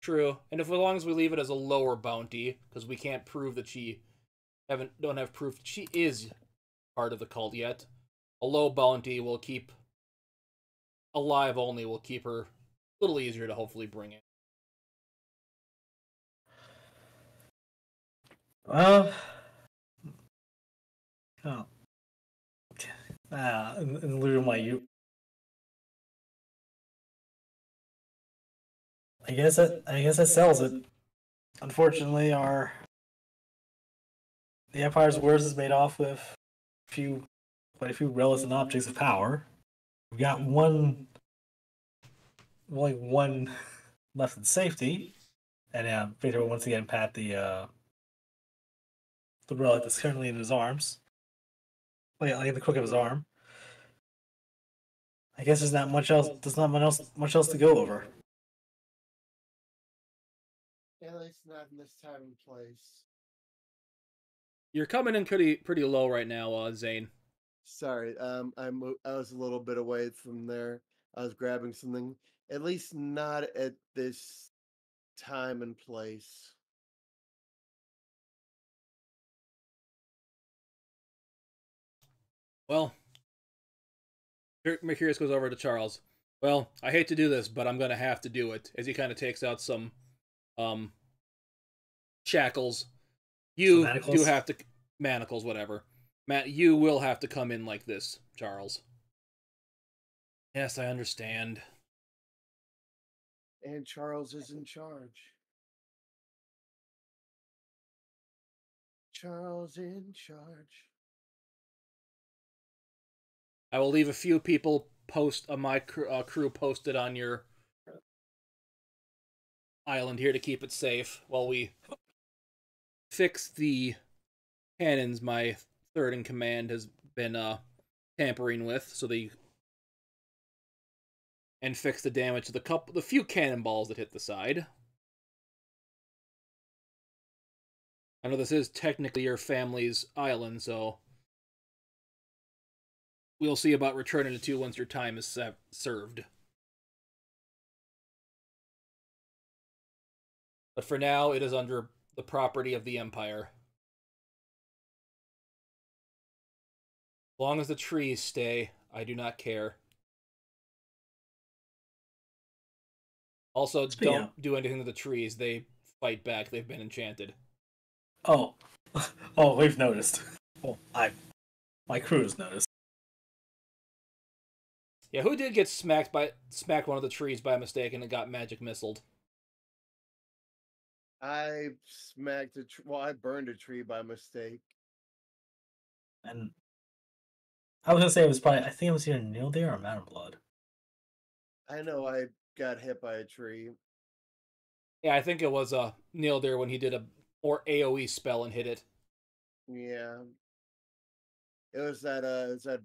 True, and as long as we leave it as a lower bounty, because we can't prove that don't have proof that she is part of the cult yet. A low bounty will keep alive only. Will keep her a little easier to hopefully bring in. Well, in lieu of my I guess that sells it. Unfortunately, the Empire's words is made off with quite a few relics and objects of power. We've got only one left in safety, and Vader will once again pat the relic that's currently in his arms, like in the crook of his arm. I guess there's not much else. There's not much else to go over. At least not in this time and place. You're coming in pretty low right now, Zane. Sorry, I was a little bit away from there. I was grabbing something. At least not at this time and place. Well, Mercurius goes over to Charles. Well, I hate to do this, but I'm going to have to do it. As he kind of takes out some shackles. You do have to... Manacles, whatever. Matt, you will have to come in like this, Charles. Yes, I understand. And Charles is in charge. Charles in charge. I will leave a few people my crew posted on your island here to keep it safe while we fix the cannons my third in command has been tampering with, and fix the damage to the few cannonballs that hit the side. I know this is technically your family's island, so we'll see about returning it to you once your time is served. But for now, it is under the property of the Empire. As long as the trees stay, I do not care. Also, don't do anything to the trees. They fight back. They've been enchanted. Oh, we've noticed. Well, my crew's noticed. Yeah, who did get smacked one of the trees by mistake and it got magic missiled? I smacked I burned a tree by mistake. And I was gonna say I think it was either Neil Deer or Mountainblood. I know I got hit by a tree. Yeah, I think it was Neil Deer when he did a more AoE spell and hit it. Yeah. It was that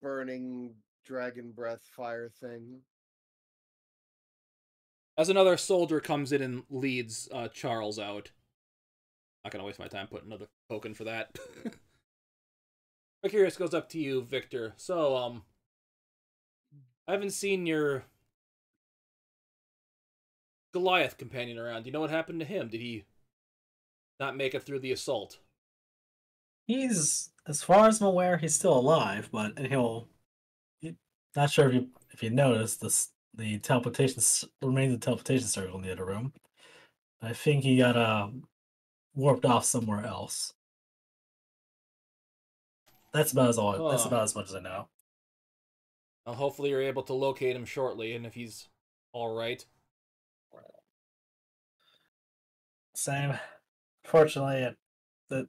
burning dragon breath fire thing. As another soldier comes in and leads Charles out. Not gonna waste my time putting another token for that. Curious goes up to you, Victor. So, I haven't seen your Goliath companion around. Do you know what happened to him? Did he not make it through the assault? He's, as far as I'm aware, he's still alive, but not sure if you noticed the teleportation remains the teleportation circle in the other room. I think he got warped off somewhere else. That's about as much as I know. Well, hopefully you're able to locate him shortly, and if he's all right. Same. Fortunately, the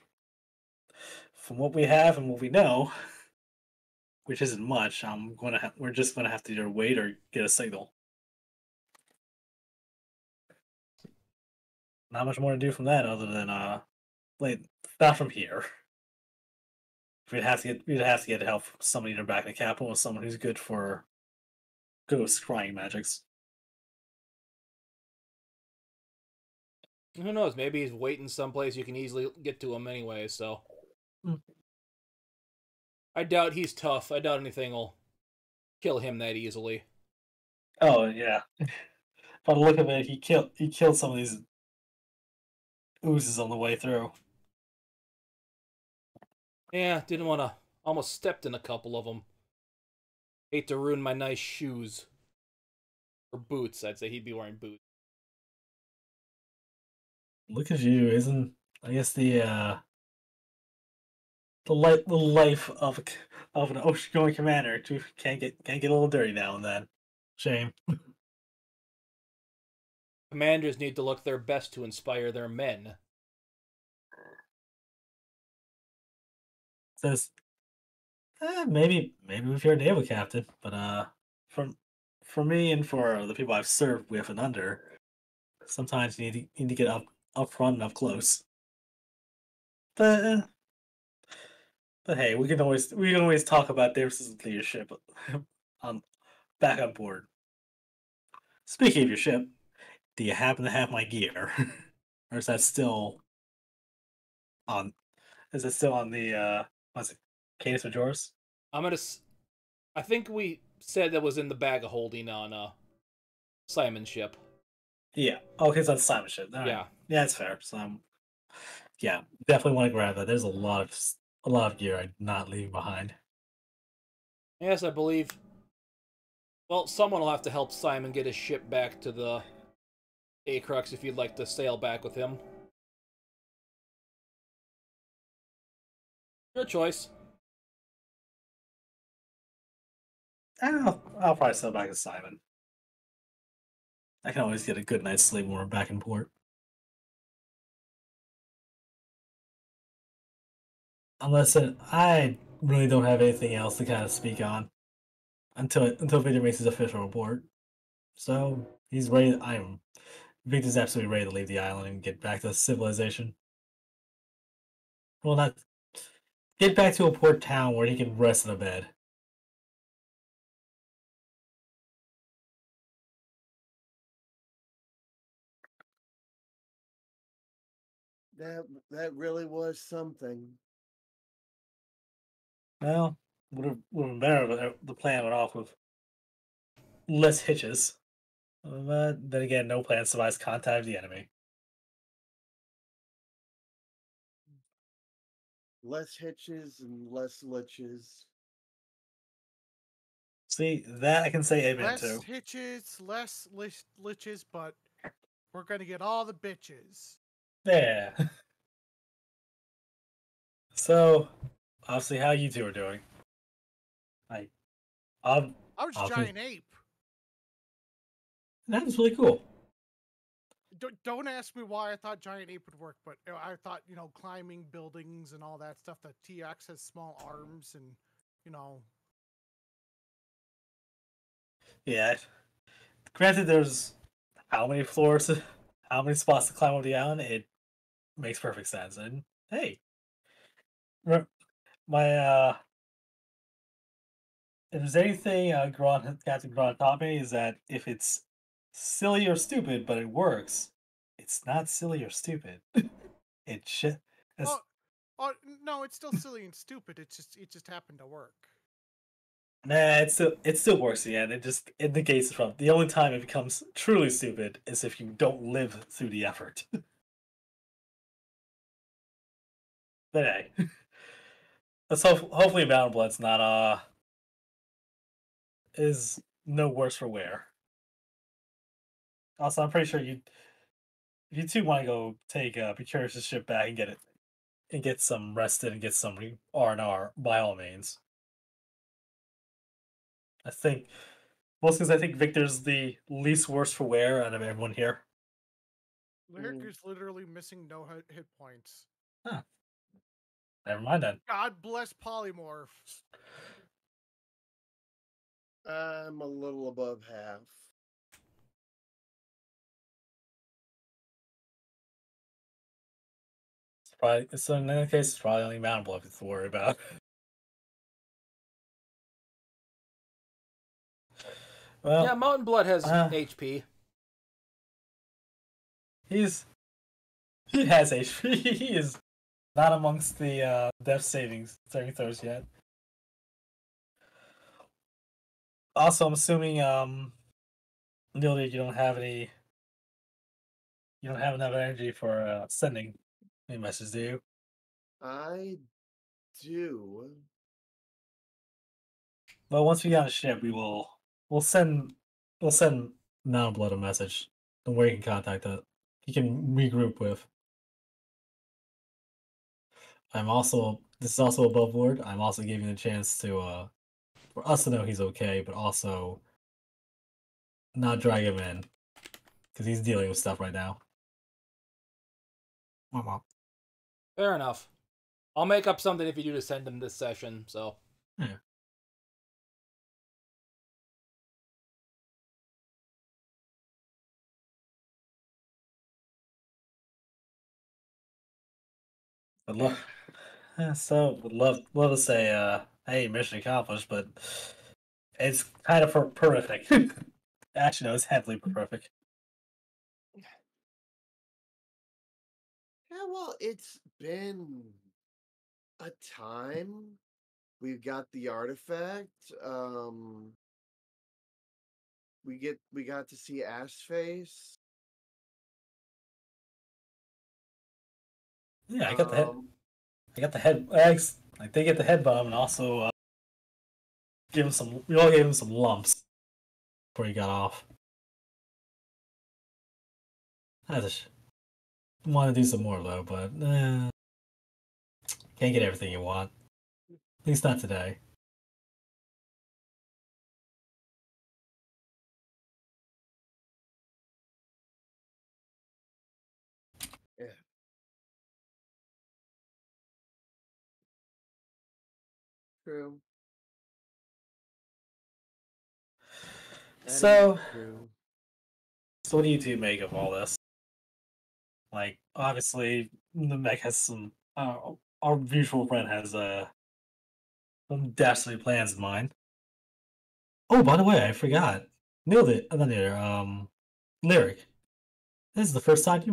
from what we have and what we know, which isn't much, we're just gonna have to either wait or get a signal. Not much more to do from that other than wait, not from here. We'd have to get help from somebody either back in the capital or someone who's good for ghost scrying magics. Who knows? Maybe he's waiting someplace you can easily get to him anyway, so. Mm. I doubt he's tough. I doubt anything will kill him that easily. Oh yeah. By the look of it, he killed some of these oozes on the way through. Yeah, didn't want to. Almost stepped in a couple of them. Hate to ruin my nice shoes. Or boots. I'd say he'd be wearing boots. Look at you, isn't I guess the life of an ocean-going commander can't get a little dirty now and then. Shame. Commanders need to look their best to inspire their men. Says maybe if you're a naval captain, but for me and for the people I've served with and under, sometimes you need to get up front and up close. But but hey, we can always talk about differences in leadership on back on board. Speaking of your ship, do you happen to have my gear, or is that still on? Is it still on the what's it? Canis Majoris? I'm gonna. I think we said that was in the bag of holding on Simon's ship. Yeah. Oh, okay, it's on Simon's ship. All right. Yeah. Yeah, that's fair. So, yeah, definitely want to grab that. There's a lot of gear I'm not leaving behind. Yes, I believe. Well, someone will have to help Simon get his ship back to the Acrux if you'd like to sail back with him. Your choice. I'll probably sell back to Simon. I can always get a good night's sleep when we're back in port. I really don't have anything else to kind of speak on until Victor makes his official report. So he's ready. Victor's absolutely ready to leave the island and get back to civilization. Well, not get back to a port town where he can rest in a bed. That really was something. Well, would have been better if the plan went off with less hitches. But then again, no plan survives contact with the enemy. Less hitches and less liches. See, that I can say amen Less to. hitches, less liches, but we're gonna get all the bitches. Yeah. So, obviously, how you two are doing? I I was Okay. giant ape. That was really cool. Don't ask me why I thought giant ape would work, but I thought climbing buildings and all that stuff. The TX has small arms, and Yeah. Granted, there's how many floors, how many spots to climb over the island. It makes perfect sense. And hey, my if there's anything Captain Gron taught me is that if it's silly or stupid, but it works, it's not silly or stupid. It should. oh no, it's still silly and stupid. It just happened to work. Nah, it still works in the end. It negates it from. The only time it becomes truly stupid is if you don't live through the effort. But hey, hopefully Mountainblood's not is no worse for wear. Also, I'm pretty sure if you two want to go take Precurious's ship back and get some rested and get some R&R, by all means. I think mostly because I think Victor's the least worst for wear out of everyone here. Lyric is literally missing no hit points. Huh. Never mind then. God bless Polymorph. I'm a little above half. So in that case, it's probably only Mountainblood to worry about. Well, Yeah, Mountainblood has HP. He has HP. He is not amongst the death saving throws yet. Also, I'm assuming Neil, you don't have enough energy for sending any messages, do you? I do. Well, once we get on a ship, we'll send Mountainblood a message, and where he can contact it. He can regroup with. This is also above board. I'm also giving a chance to for us to know he's okay, but also not drag him in because he's dealing with stuff right now. Mama. Fair enough. I'll make up something if you do to send him this session, so. Yeah. Would love to say, hey, mission accomplished, but it's kind of horrific. Actually, no, it's heavily horrific. Yeah, well, it's been a time. We've got the artifact. We got to see Ashface. Yeah, I got the head eggs. Like they get the head bomb, and also give him some. We all gave him some lumps before he got off. I just want to do some more though, but can't get everything you want. At least not today. Yeah. True. That So, is true. so what do you two make of all this? Like, obviously, the mech has some. Our mutual friend has some dastardly plans in mind. Oh, by the way, I forgot. Nailed it. Not near. Lyric. This is the first time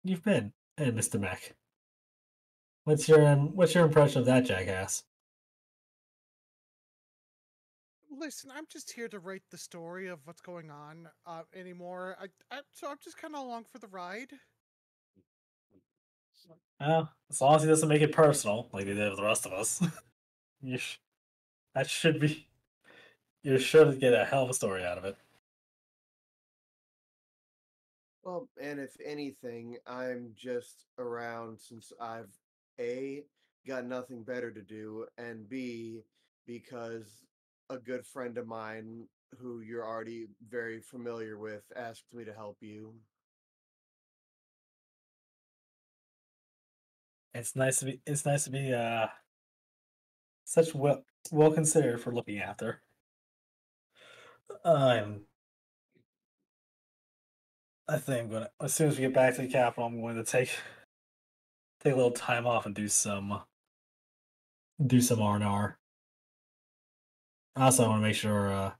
You've been, hey, Mr. Mech. What's your impression of that jackass? Listen, I'm just here to write the story of what's going on anymore. So I'm just kind of along for the ride. Well, as long as he doesn't make it personal, like they did with the rest of us, you that should be. You're sure to get a hell of a story out of it. Well, and if anything, I'm just around since I've A, got nothing better to do, and B, because a good friend of mine who you're already very familiar with asked me to help you. It's nice to be. It's nice to be such well considered for looking after. I'm. I think I'm gonna as soon as we get back to the capital, I'm going to take a little time off and do some R&R. Also, I want to make sure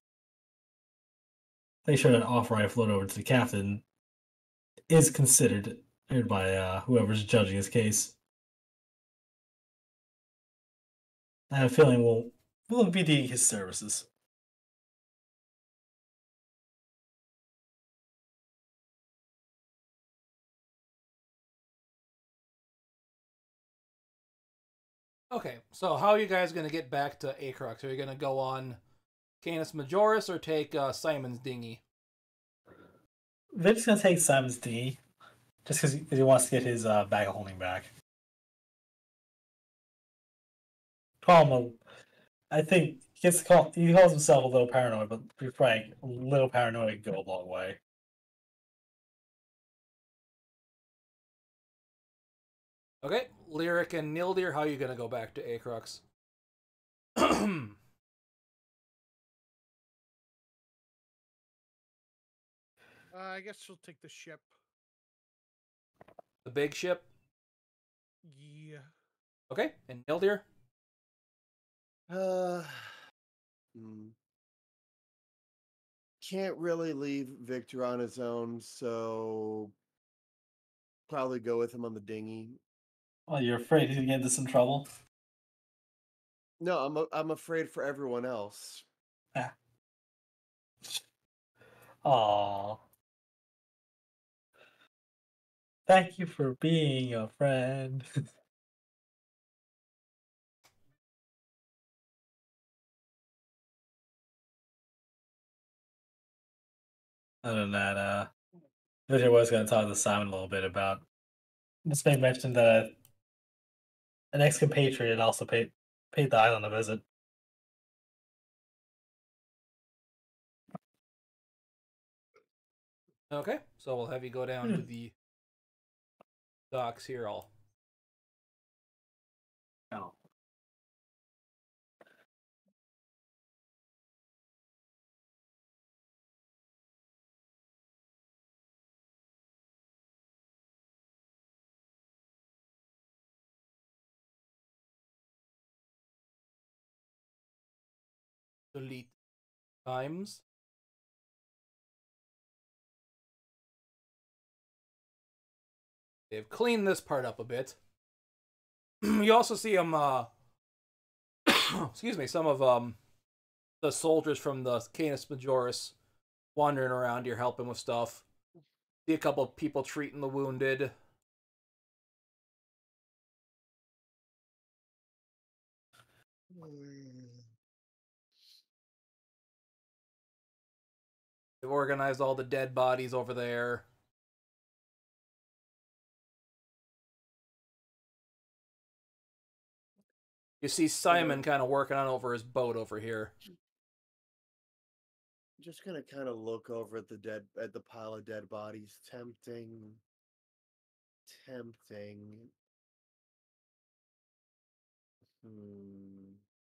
that offer I float over to the captain is considered by whoever's judging his case. I have a feeling we'll be needing his services. Okay, so how are you guys going to get back to Acrux? Are you going to go on Canis Majoris or take Simon's dinghy? Vic's gonna take Simon's D just because he wants to get his bag of holding back. Problem, I think he calls himself a little paranoid, but to be frank, a little paranoid can go a long way. Okay, Lyric and Nildir, how are you gonna go back to Acrux? I guess she'll take the ship. The big ship? Yeah. Okay, and Nildir? Can't really leave Victor on his own, so probably go with him on the dinghy. Oh, you're afraid he's gonna get into some trouble? No, I'm afraid for everyone else. Ah. Aww. Thank you for being a friend. Other than that, Victor was going to talk to Simon a little bit about. Just make mention that an ex-compatriot also paid the island a visit. Okay, so we'll have you go down to the docks here. I'll Oh. delete times. They've cleaned this part up a bit. You also see them, excuse me, some of the soldiers from the Canis Majoris wandering around here helping with stuff. See a couple of people treating the wounded. They've organized all the dead bodies over there. You see Simon kind of working on over his boat over here. Just gonna kind of look over at the pile of dead bodies. Tempting.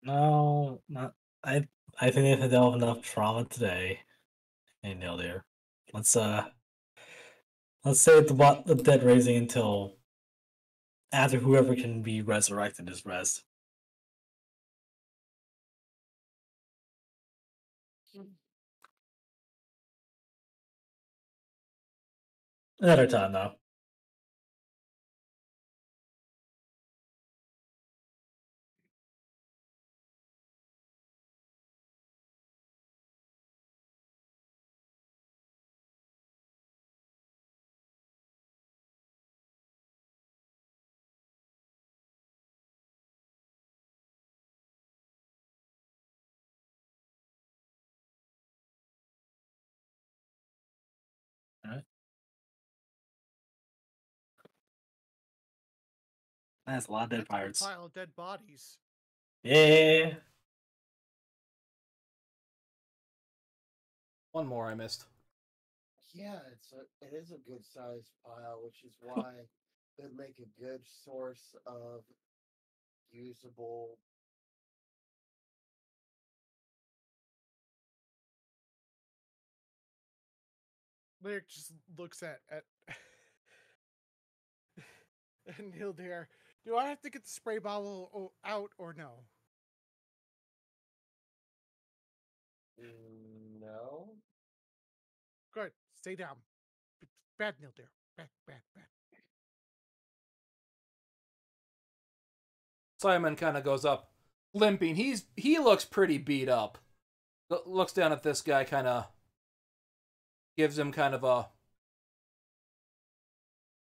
No, not. I think they've had dealt with enough trauma today. Hey, Neil, there. Let's save the dead raising until after whoever can be resurrected is rest. Another time, though. All right. That's a lot of dead That's a pirates. pile of dead bodies. Yeah. One more I missed. Yeah, it is a good sized pile, which is why it'd make a good source of usable. Lyric just looks at and Neil there. Do I have to get the spray bottle out or no? No. Good. Stay down. Bad Neil there. Bad. Simon kind of goes up, limping. He looks pretty beat up. Looks down at this guy, kind of gives him kind of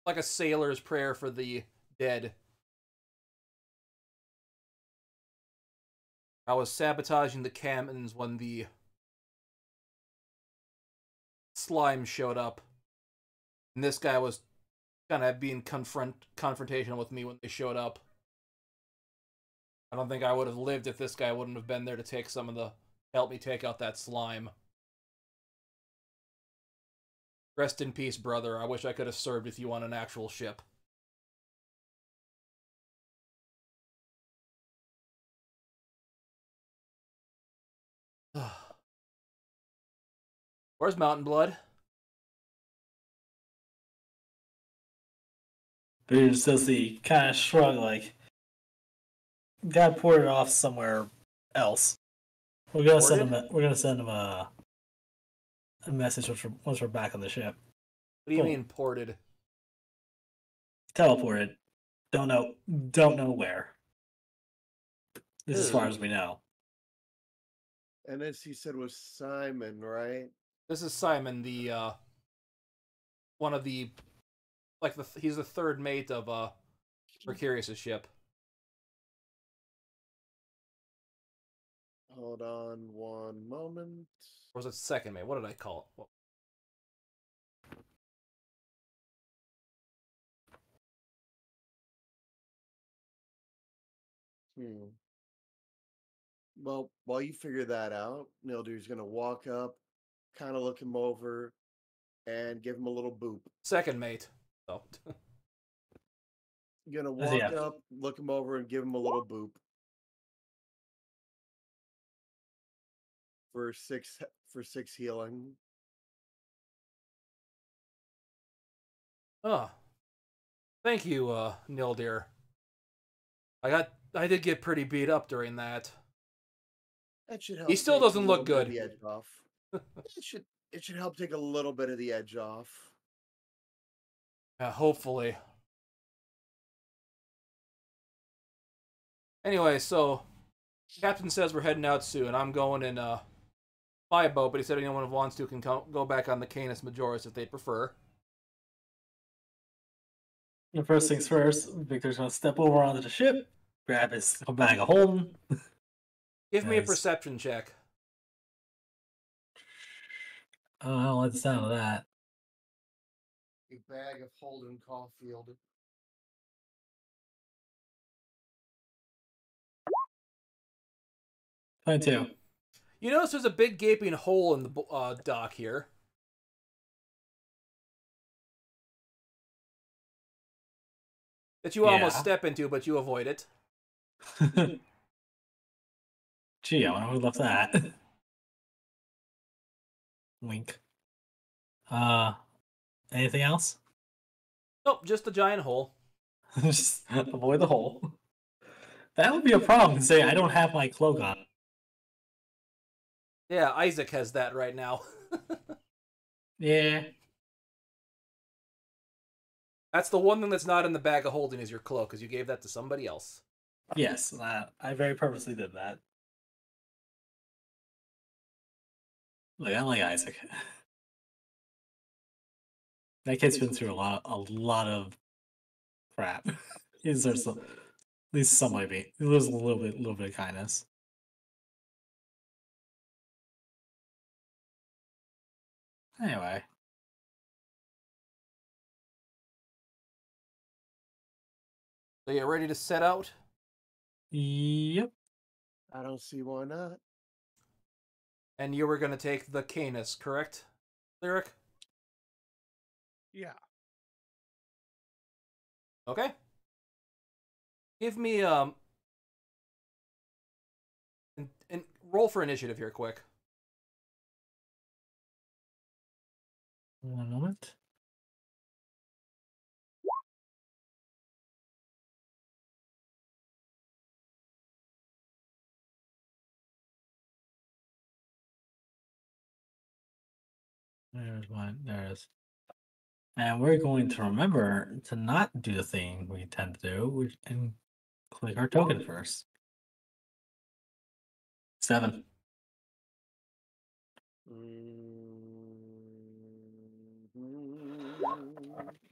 like a sailor's prayer for the dead. I was sabotaging the cannons when the slime showed up, and this guy was kind of being confrontational with me when they showed up. I don't think I would have lived if this guy wouldn't have been there to take some of the... help me take out that slime. Rest in peace, brother. I wish I could have served with you on an actual ship. Where's Mountainblood? But he just does the kind of shrug, like, gotta port it off somewhere else. We're gonna send him. We're gonna send him a message once we're back on the ship. What do you mean ported? Teleported. Don't know where. This is as far as we know. And this he said was Simon, right? This is Simon, the one of the, like, he's the third mate of Mercurius' ship. Hold on one moment. Or was it second mate? What did I call it? Well, while you figure that out, Nildur's gonna walk up, kind of look him over, and give him a little boop. Second mate. Oh. Gonna walk up, look him over, and give him a little boop. For six healing. Oh. Thank you, Nildir. I did get pretty beat up during that. That should help. He still doesn't look good. The edge off. It should help take a little bit of the edge off. Yeah, hopefully. Anyway, so Captain says we're heading out soon. I'm going in my boat, but he said anyone who wants to can go back on the Canis Majoris if they prefer. The first things first, Victor's gonna step over onto the ship, grab his bag of holding. Give me a perception check. Oh, I don't like the sound of that. A bag of Holden Caulfield. .2. You notice there's a big gaping hole in the dock here. That you almost step into, but you avoid it. Gee, I wonder who left that. Wink. Anything else? Nope, just a giant hole. Just avoid the hole. That would be a problem, considering I don't have my cloak on. Yeah, Isaac has that right now. Yeah. That's the one thing that's not in the bag of holding is your cloak, because you gave that to somebody else. Yes, I very purposely did that. Look, I like Isaac. That kid's been through a lot of crap. He deserves at least some maybe. He deserves a little bit of kindness. Anyway. So you're ready to set out? Yep. I don't see why not. And you were going to take the Canis, correct, Lyric? Yeah. Okay. Give me and roll for initiative here, quick. One moment. There's one. There it is. And we're going to remember to not do the thing we tend to do and click our token first. 7.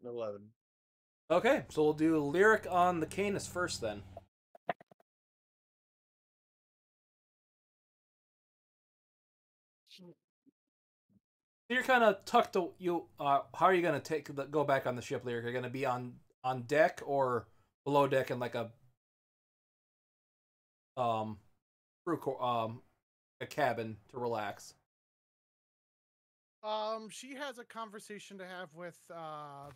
11. Okay, so we'll do Lyric on the Canis first then. You're kind of tucked. How are you gonna go back on the ship, Lyric? You're gonna be on deck or below deck in like a um a cabin to relax. She has a conversation to have with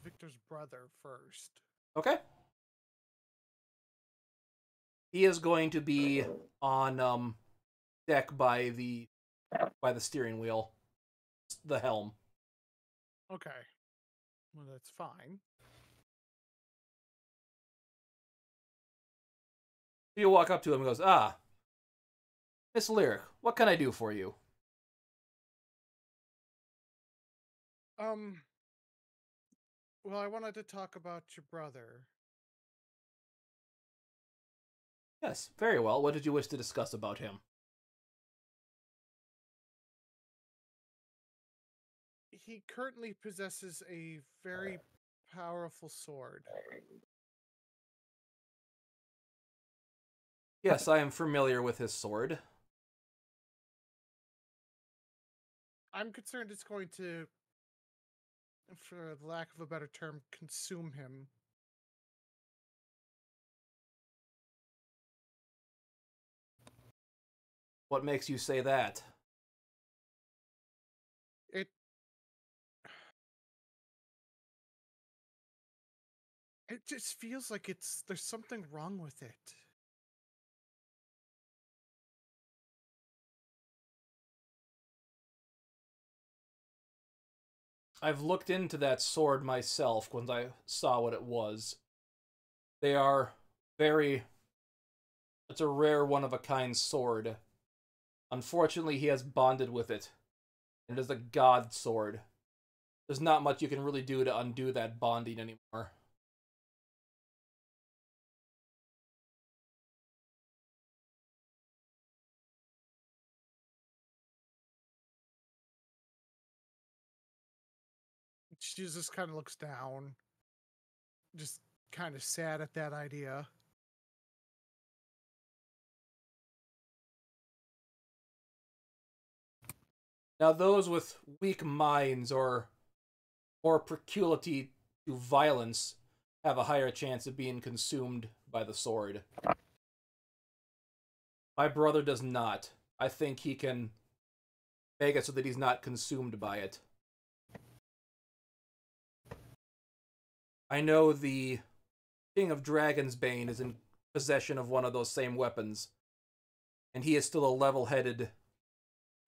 Victor's brother first. Okay. He is going to be on deck by the steering wheel, the helm. Okay. Well, that's fine. You walk up to him and goes, "Ah, Miss Lyric, what can I do for you?" Well, I wanted to talk about your brother. Yes, very well. What did you wish to discuss about him? He currently possesses a very powerful sword. Yes, I am familiar with his sword. I'm concerned it's going to, for lack of a better term, consume him. What makes you say that? It just feels like there's something wrong with it. I've looked into that sword myself when I saw what it was. They are very... It's a rare one-of-a-kind sword. Unfortunately, he has bonded with it. And it is a god sword. There's not much you can really do to undo that bonding anymore. She just kind of looks down, just kind of sad at that idea. Now, those with weak minds or more proclivity to violence have a higher chance of being consumed by the sword. My brother does not. I think he can make it so that he's not consumed by it. I know the King of Dragonsbane is in possession of one of those same weapons, and he is still a level-headed,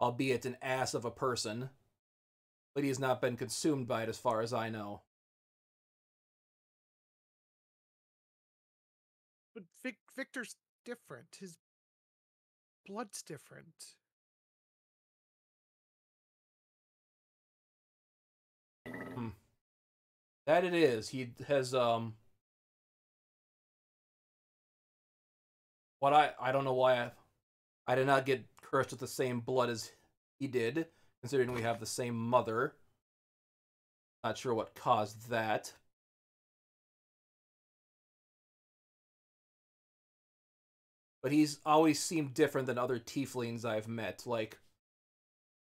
albeit an ass of a person, but he has not been consumed by it as far as I know. But Victor's different. His blood's different. That it is. He has, what I don't know why I did not get cursed with the same blood as he did, considering we have the same mother. Not sure what caused that. But he's always seemed different than other tieflings I've met, like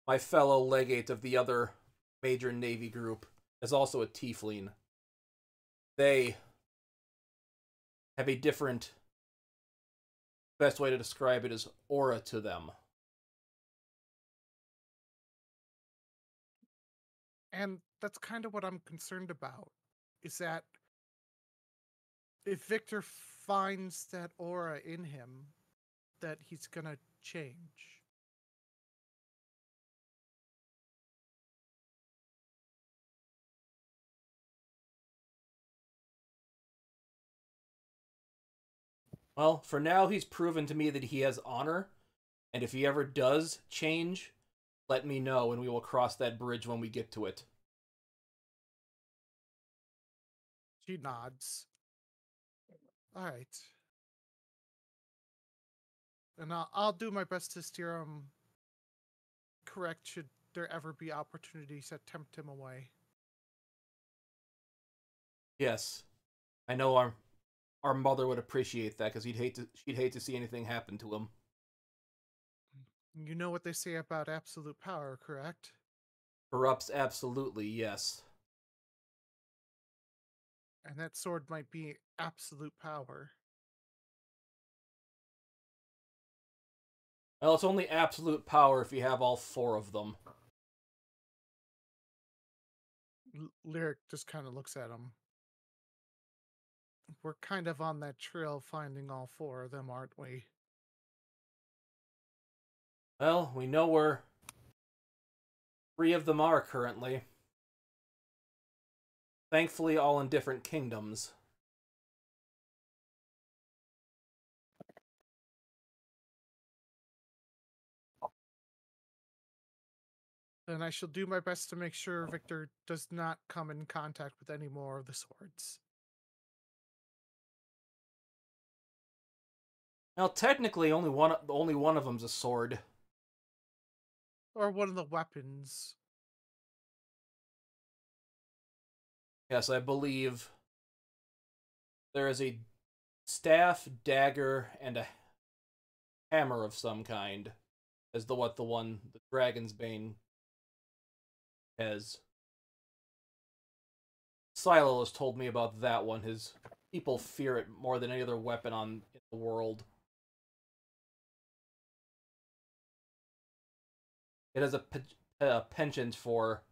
my fellow legate of the other major navy group is also a tiefling. They have a different, best way to describe it is aura to them. And that's kind of what I'm concerned about, is that if Victor finds that aura in him, that he's gonna change. Well, for now, he's proven to me that he has honor, and if he ever does change, let me know, and we will cross that bridge when we get to it. She nods. All right. And I'll do my best to steer him correct should there ever be opportunities that tempt him away. Yes, I know our mother would appreciate that because she'd hate to see anything happen to him. You know what they say about absolute power, correct? Corrupts absolutely, yes. And that sword might be absolute power. Well, it's only absolute power if you have all 4 of them. Lyric just kind of looks at him. We're kind of on that trail finding all 4 of them, aren't we? Well, we know where 3 of them are currently. Thankfully, all in different kingdoms. Then I shall do my best to make sure Victor does not come in contact with any more of the swords. Now, technically, only one of them's a sword. Or one of the weapons. Yes, I believe there is a staff, dagger, and a hammer of some kind, as the Dragon's Bane has. Silo has told me about that one. His people fear it more than any other weapon in the world. It has a penchant for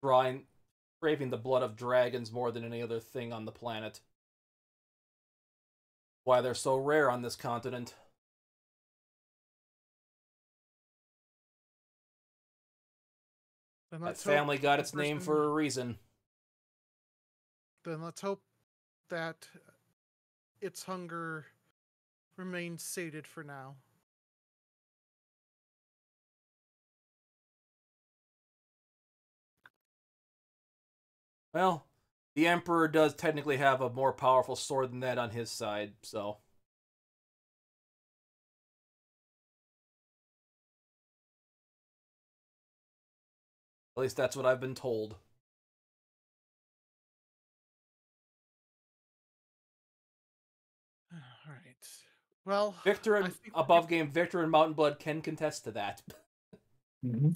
craving the blood of dragons more than any other thing on the planet. Why they're so rare on this continent. Then That family got its name for a reason. Then let's hope that its hunger remains sated for now. Well, the Emperor does technically have a more powerful sword than that on his side, so. At least that's what I've been told. All right. Well, Victor and above game, Victor and Mountainblood can contest to that. Mm-hmm.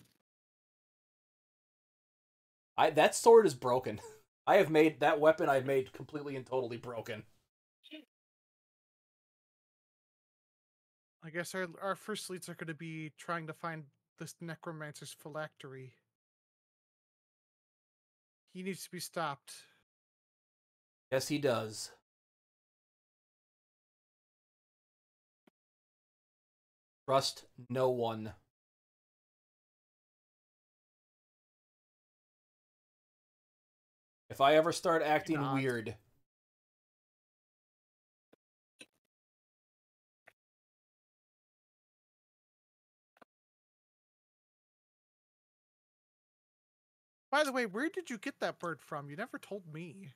That sword is broken. I have made that weapon. I've made completely and totally broken. I guess our first leads are going to be trying to find this necromancer's phylactery. He needs to be stopped. Yes, he does. Trust no one. If I ever start acting weird, By the way, where did you get that bird from? You never told me.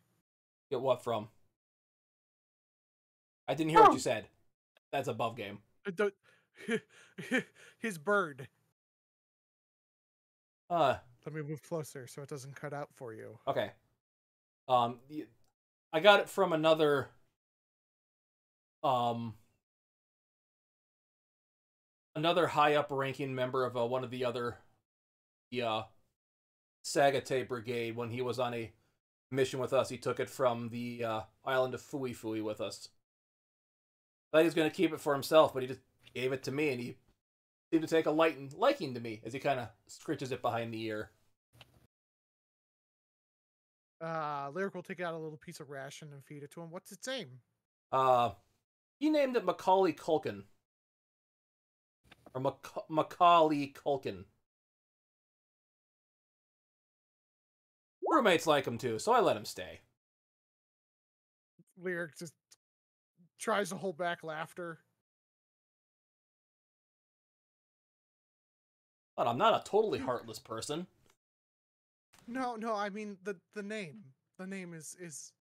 get what from? I didn't hear what you said. That's above game. His bird. Let me move closer so it doesn't cut out for you. Okay. I got it from another high up ranking member of one of the other Sagatay Brigade when he was on a mission with us. He took it from the island of Fui Fui with us. I thought he was going to keep it for himself, but he just gave it to me, and he seemed to take a liking to me as he kind of scritches it behind the ear. Lyric will take out a little piece of ration and feed it to him. What's its name? He named it Macaulay Culkin. Or Macaulay Culkin. Roommates like him too, so I let him stay. Lyric just tries to hold back laughter. But I'm not a totally heartless person. No, I mean the name. The name is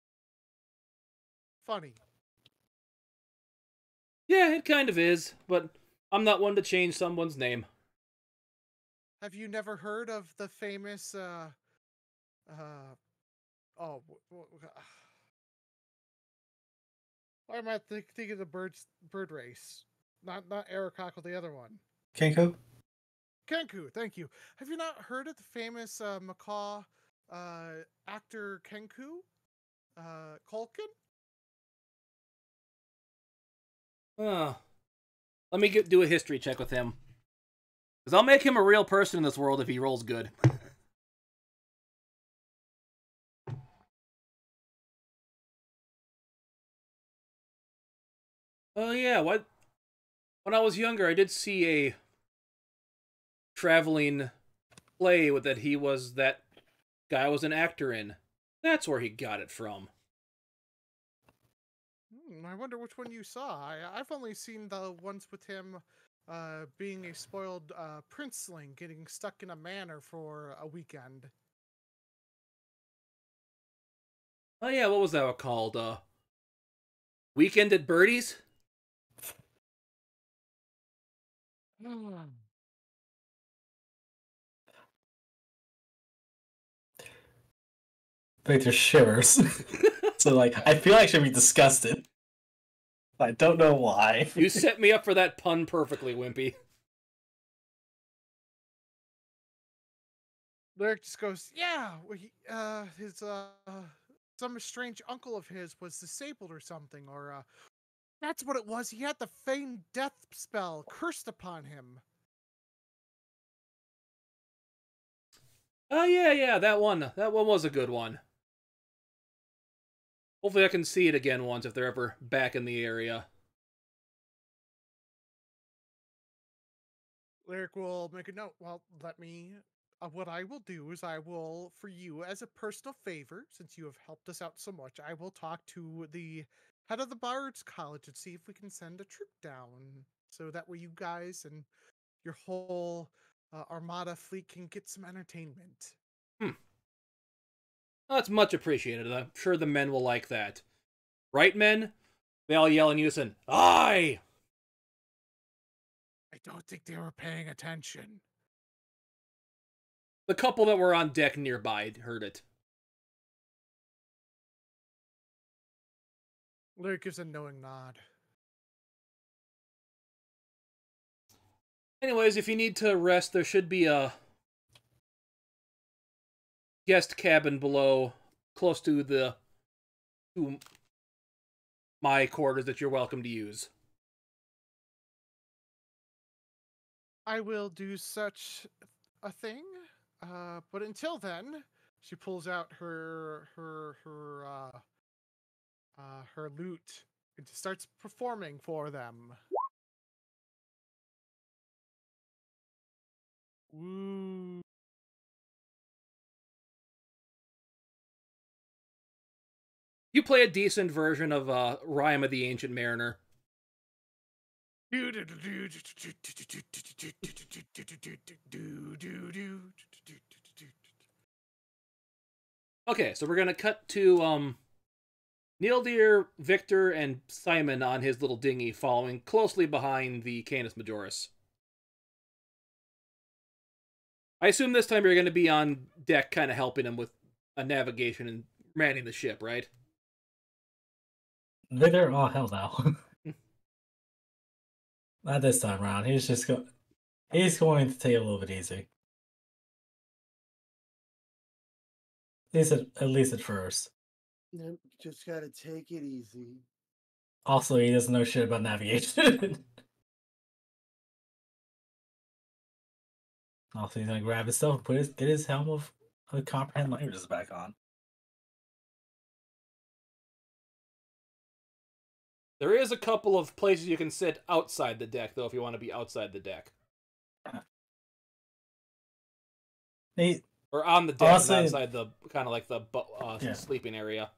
funny. Yeah, it kind of is, but I'm not one to change someone's name. Have you never heard of the famous why am I thinking of the bird race? Not Aracockle, the other one. Kenku? Kenku, thank you. Have you not heard of the famous macaw actor Kenku? Culkin? Let me do a history check with him. Because I'll make him a real person in this world if he rolls good. Oh yeah, what? When I was younger, I did see a traveling play that that guy was an actor in. That's where he got it from. I wonder which one you saw. I've only seen the ones with him being a spoiled princeling, getting stuck in a manor for a weekend. Oh yeah, what was that called? Weekend at Birdie's? Victor shivers. So, like, I feel I should be disgusted. I don't know why. You set me up for that pun perfectly, Wimpy. Lyric just goes, yeah, his some strange uncle of his was disabled or something, or that's what it was. He had the feigned death spell cursed upon him. Oh yeah, that one. That one was a good one. Hopefully I can see it again once if they're ever back in the area. Lyric will make a note. Well, let me. What I will do is I will, for you as a personal favor, since you have helped us out so much, I will talk to the head of the Bards College and see if we can send a troop down, so that way you guys and your whole Armada fleet can get some entertainment. That's much appreciated. I'm sure the men will like that. Right, men? They all yell in unison, "Aye!" I don't think they were paying attention. The couple that were on deck nearby heard it. Lyric gives a knowing nod. Anyways, if you need to rest, there should be a guest cabin below, close to my quarters that you're welcome to use. I will do such a thing, but until then, she pulls out her lute and starts performing for them. Woo. You play a decent version of Rhyme of the Ancient Mariner. Okay, so we're gonna cut to Neil Deer, Victor, and Simon on his little dinghy, following closely behind the Canis Majoris. I assume this time you're going to be on deck, kind of helping him with a navigation and manning the ship, right? Victor, oh hell no. Not this time around. He's going to take it a little bit easy. At least at first. Nope, just gotta take it easy. Also, he doesn't know shit about navigation. Also, he's gonna grab his stuff, get his helm of comprehend languages back on. There is a couple of places you can sit outside the deck, though, if you want to be outside the deck. Or on the deck, honestly, not outside the, kind of like the yeah. sleeping area.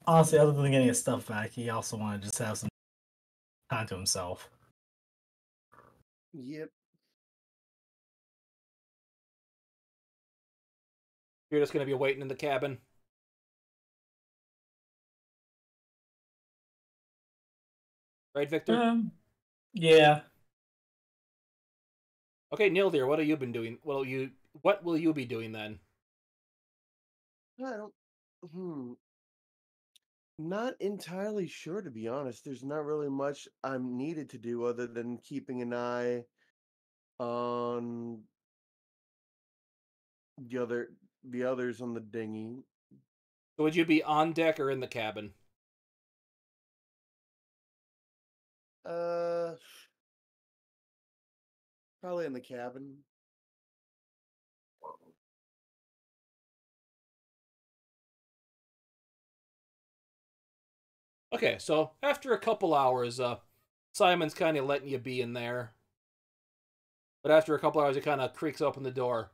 Honestly, other than getting his stuff back, he also wanted to just have some time to himself. Yep. You're just going to be waiting in the cabin. Right, Victor? Yeah. Okay, Neil dear, what have you been doing? What will you be doing then? I don't. Not entirely sure, to be honest. There's not really much I'm needed to do other than keeping an eye on the others on the dinghy. So would you be on deck or in the cabin? Uh, Probably in the cabin. Okay, so after a couple hours, Simon's kind of letting you be in there. But after a couple hours, he kind of creaks open the door.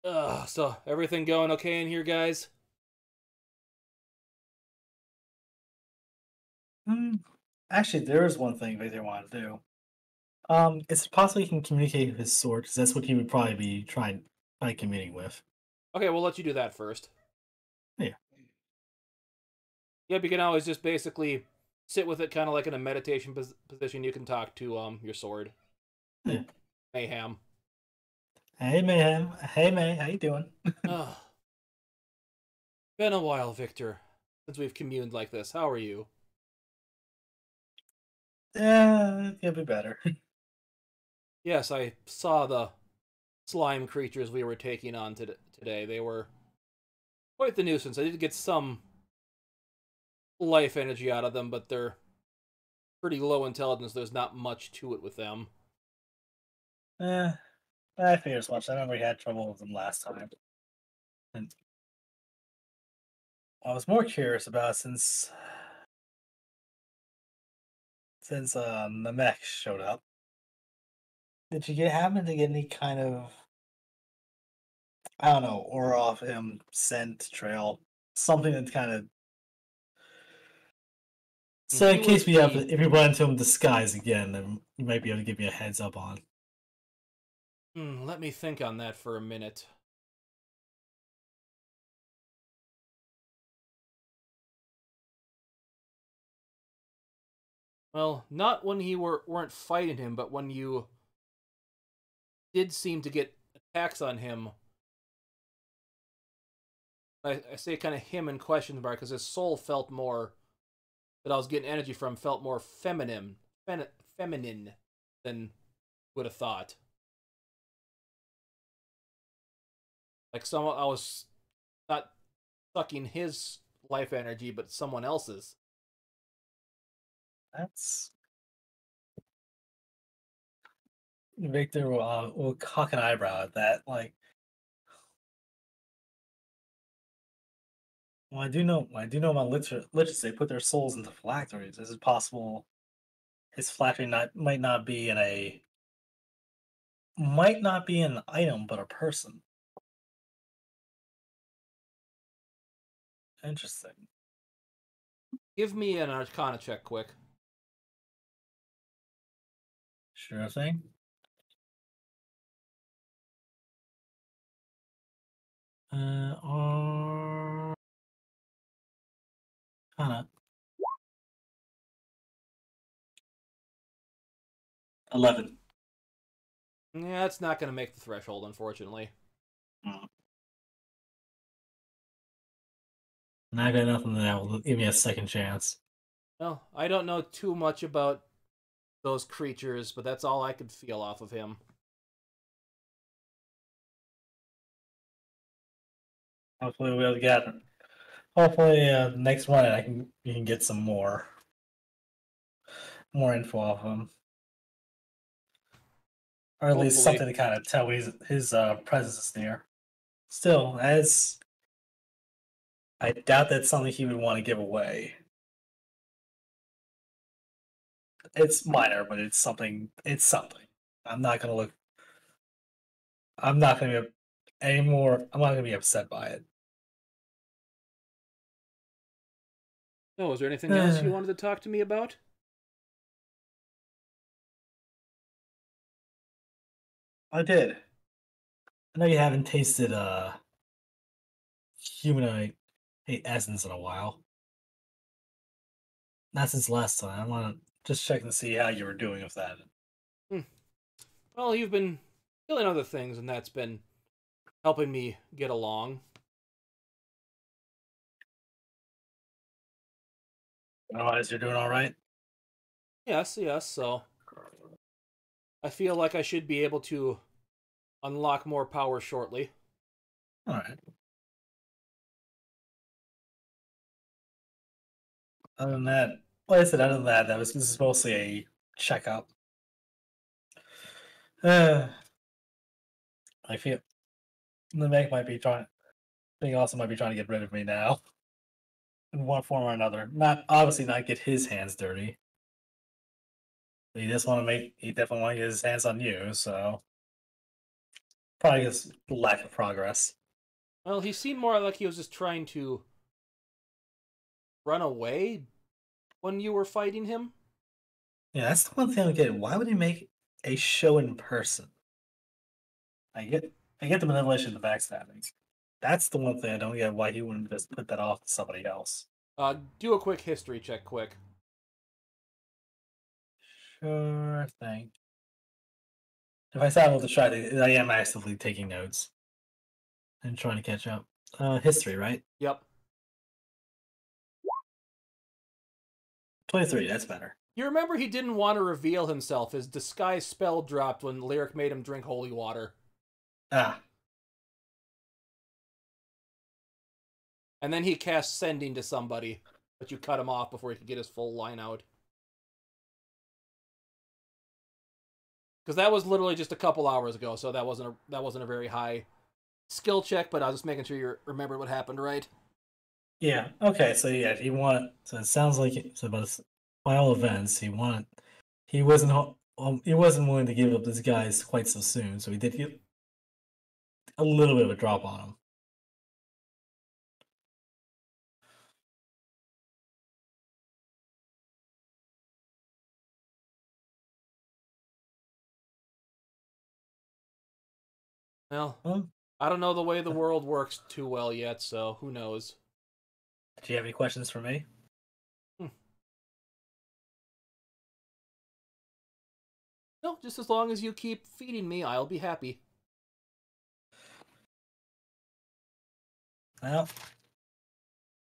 Ugh, so everything going okay in here, guys? Actually, there is one thing Victor wanted to do. It's possible he can communicate with his sword, because that's what he would probably be trying communing with. Okay, we'll let you do that first. Yeah. Yep, you can always just basically sit with it kind of like in a meditation position. You can talk to your sword. Yeah. Mayhem. Hey, Mayhem. Hey, May. How you doing? Ugh. Been a while, Victor, since we've communed like this. How are you? Yeah, it'll be better. Yes, I saw the slime creatures we were taking on today. They were quite the nuisance. I did get some life energy out of them, but they're pretty low intelligence. There's not much to it with them. I figured as much. I remember we had trouble with them last time. And I was more curious about since the mech showed up. Did you happen to get any kind of, I don't know, aura off him, scent, trail, something that kind of, so in case if we run into him disguise again, then you might be able to give me a heads up on. Let me think on that for a minute. Well, not when weren't fighting him, but when you did seem to get attacks on him. I say kind of him in question mark because his soul felt more that I was getting energy from felt more feminine than would have thought. Like I was not sucking his life energy, but someone else's. That's Victor will cock an eyebrow at that. Like, well, I do know my lichens, they put their souls into phylacteries. Is it possible his phylactery might not be an item, but a person? Interesting. Give me an Arcana check, quick. Sure thing. Arcana. 11. Yeah, it's not going to make the threshold, unfortunately. And I got nothing that will give me a second chance. Well, I don't know too much about those creatures, but that's all I could feel off of him. Hopefully we'll get. Hopefully next one you can get some more info off him, or at least something to kind of tell his presence is near. Still, as I doubt that's something he would want to give away. It's minor, but it's something. It's something. I'm not gonna be anymore. I'm not gonna be upset by it. Oh, is there anything else you wanted to talk to me about? I did. I know you haven't tasted humanoid essence in a while. Not since last time. I want to just check and see how you were doing with that. Well, you've been killing other things, and that's been helping me get along. Otherwise, you're doing all right? Yes, so I feel like I should be able to unlock more power shortly. All right. Other than that, this is mostly a checkup. I feel the Meg might be trying. He also might be trying to get rid of me now, in one form or another. Not obviously not get his hands dirty. He just want to make. He definitely want to get his hands on you. So probably just lack of progress. Well, he seemed more like he was just trying to run away when you were fighting him. Yeah, that's the one thing I don't get. Why would he make a show in person? I get the manipulation of the backstabbing. That's the one thing I don't get. Why he wouldn't just put that off to somebody else. Do a quick history check, quick. Sure thing. If I start to try to, I am actively taking notes and trying to catch up. History, right? Yep. 23. That's better. You remember he didn't want to reveal himself. His disguise spell dropped when Lyric made him drink holy water. Ah. And then he cast Sending to somebody, but you cut him off before he could get his full line out. Because that was literally just a couple hours ago, so that wasn't a very high skill check, but I was just making sure you remembered what happened, right? Yeah. Okay. So yeah, so it sounds like so, but by all events, he wasn't willing to give up this guys quite so soon. So he did get a little bit of a drop on him. Well, Well, I don't know the way the world works too well yet, so who knows? do you have any questions for me? No, just as long as you keep feeding me, I'll be happy. Well,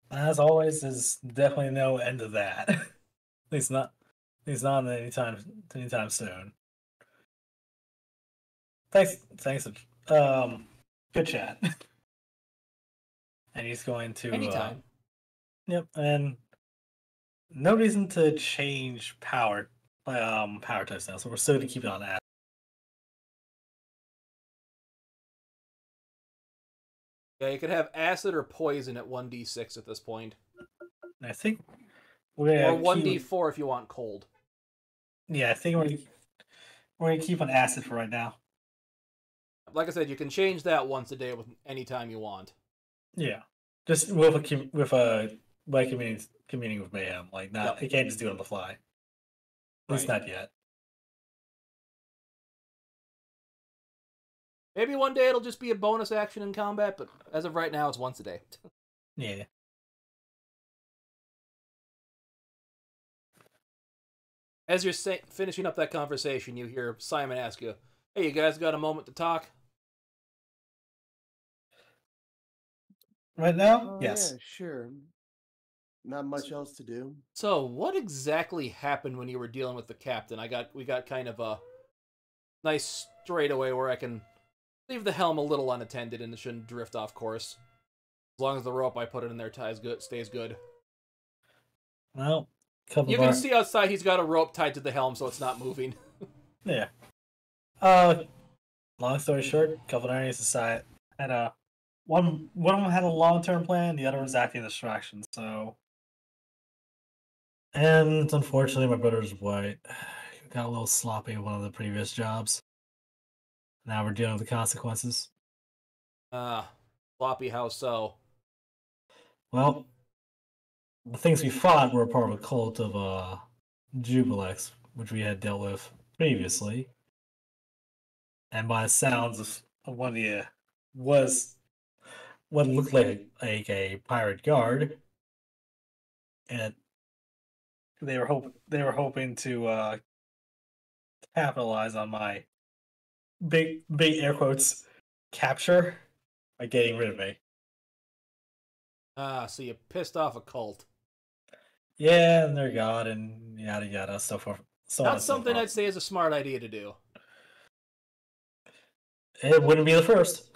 as always, there's definitely no end to that. At least not anytime soon. Thanks. Good chat. And he's going to Anytime. Yep, and no reason to change power types now, so we're still gonna keep it on that. Yeah, you could have acid or poison at 1d6 at this point. And I think we're Or gonna 1d4 if you want cold. Yeah, I think we're gonna keep on acid for right now. Like I said, you can change that once a day with any time you want. Yeah, just with by communing with mayhem, like not Yep. you can't just do it on the fly. At least Right. not yet. Maybe one day it'll just be a bonus action in combat, but as of right now, it's once a day. Yeah. As you're finishing up that conversation, you hear Simon ask you, "Hey, you guys got a moment to talk?" Right now, Oh, yes. yeah, sure. Not much else to do. So, what exactly happened when you were dealing with the captain? We got kind of a nice straightaway where I can leave the helm a little unattended and it shouldn't drift off course. As long as the rope I put it in there stays good. Well, couple You of can our, see outside he's got a rope tied to the helm so it's not moving. yeah. Long story short, couple of enemies aside, had one of them had a long-term plan, the other was acting distraction. So, and unfortunately, my brother's white. Got a little sloppy in one of the previous jobs. Now we're dealing with the consequences. Floppy, how so? Well, the things we fought were part of a cult of Jubilex, which we had dealt with previously. And by the sounds of one of the was what looked like a pirate guard, and they were hoping to capitalize on my big air quotes capture by getting rid of me. So you pissed off a cult. Yeah, and they're god and yada yada, so forth. So on Not and so something forth. I'd say is a smart idea to do. It wouldn't be the first.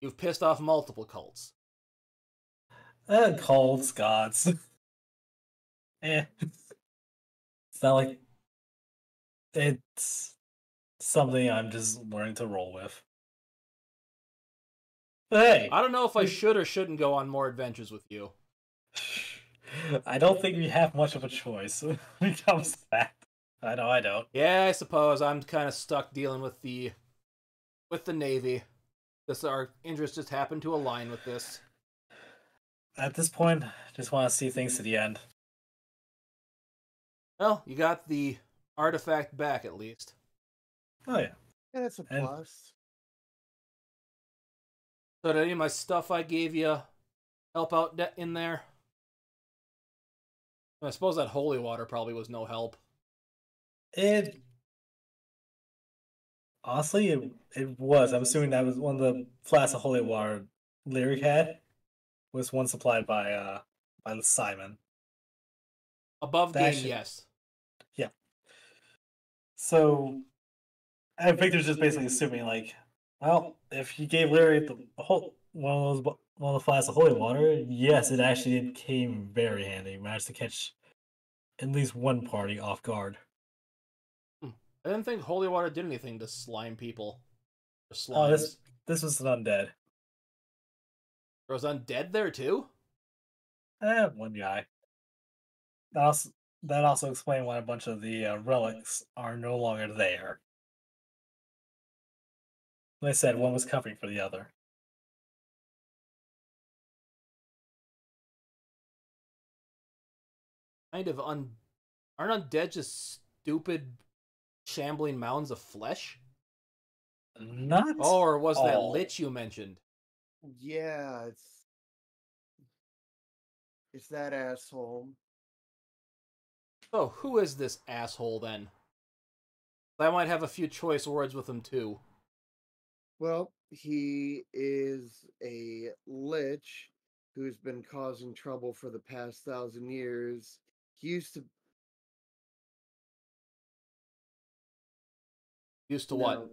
You've pissed off multiple cults. Cults, gods. It's not like it's something I'm just learning to roll with. But hey, I don't know if I should or shouldn't go on more adventures with you. I don't think we have much of a choice when it comes to that. I know I don't. Yeah, I suppose I'm kind of stuck dealing with the Navy. Our interests just happen to align with this. At this point, just want to see things to the end. Well, you got the artifact back at least. Oh yeah. Yeah, that's a And- plus. So did any of my stuff I gave you help out in there? I suppose that holy water probably was no help. It honestly, it was. I'm assuming that was one of the flasks of holy water Lyric had. Was one supplied by Simon. Above That game, should- yes. Yeah. So, I think Victor's just basically assuming like, well, if he gave Lyric the whole one of the flasks of holy water, yes, it actually came very handy. He managed to catch at least one party off guard. I didn't think holy water did anything to slime people. Or slimes. Oh, this was an undead. There was undead there too? One guy. That also explained why a bunch of the relics are no longer there. Like I said, one was covering for the other. Kind of aren't undead just stupid shambling mounds of flesh? Not. Oh, or was that all. lich you mentioned? Yeah, it's that asshole. Oh, who is this asshole then? I might have a few choice words with him too. Well, he is a lich who's been causing trouble for the past 1,000 years. He used to Used to what? no,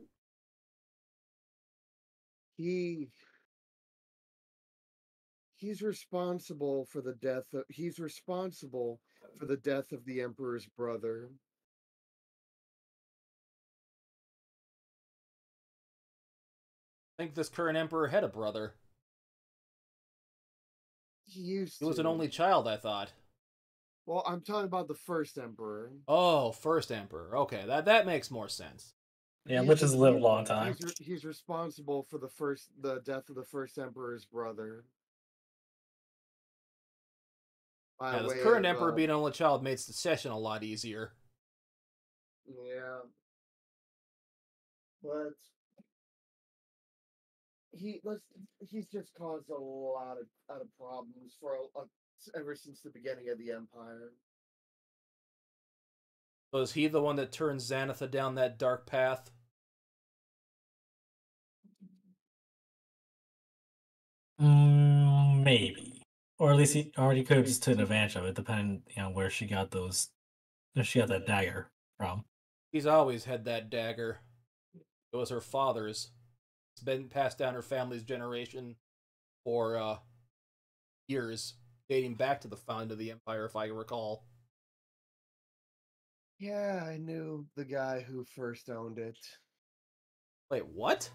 he's responsible for the death of the emperor's brother. I think this current emperor had a brother. He used He was to. an only child, I thought. Well, I'm talking about the first emperor. Oh, first emperor. Okay, that makes more sense. Yeah, He's- liches live a long time. He's responsible for the death of the first emperor's brother. By Yeah, this way current of, emperor being an only child made succession a lot easier. yeah, but he's just caused a lot of problems ever since the beginning of the empire. So is he the one that turned Xanatha down that dark path? Maybe, or at least he could have just taken advantage of it, depending where she got that dagger from. He's always had that dagger. It was her father's. It's been passed down her family's generation for years, dating back to the founding of the empire, if I recall. Yeah, I knew the guy who first owned it. Wait, what?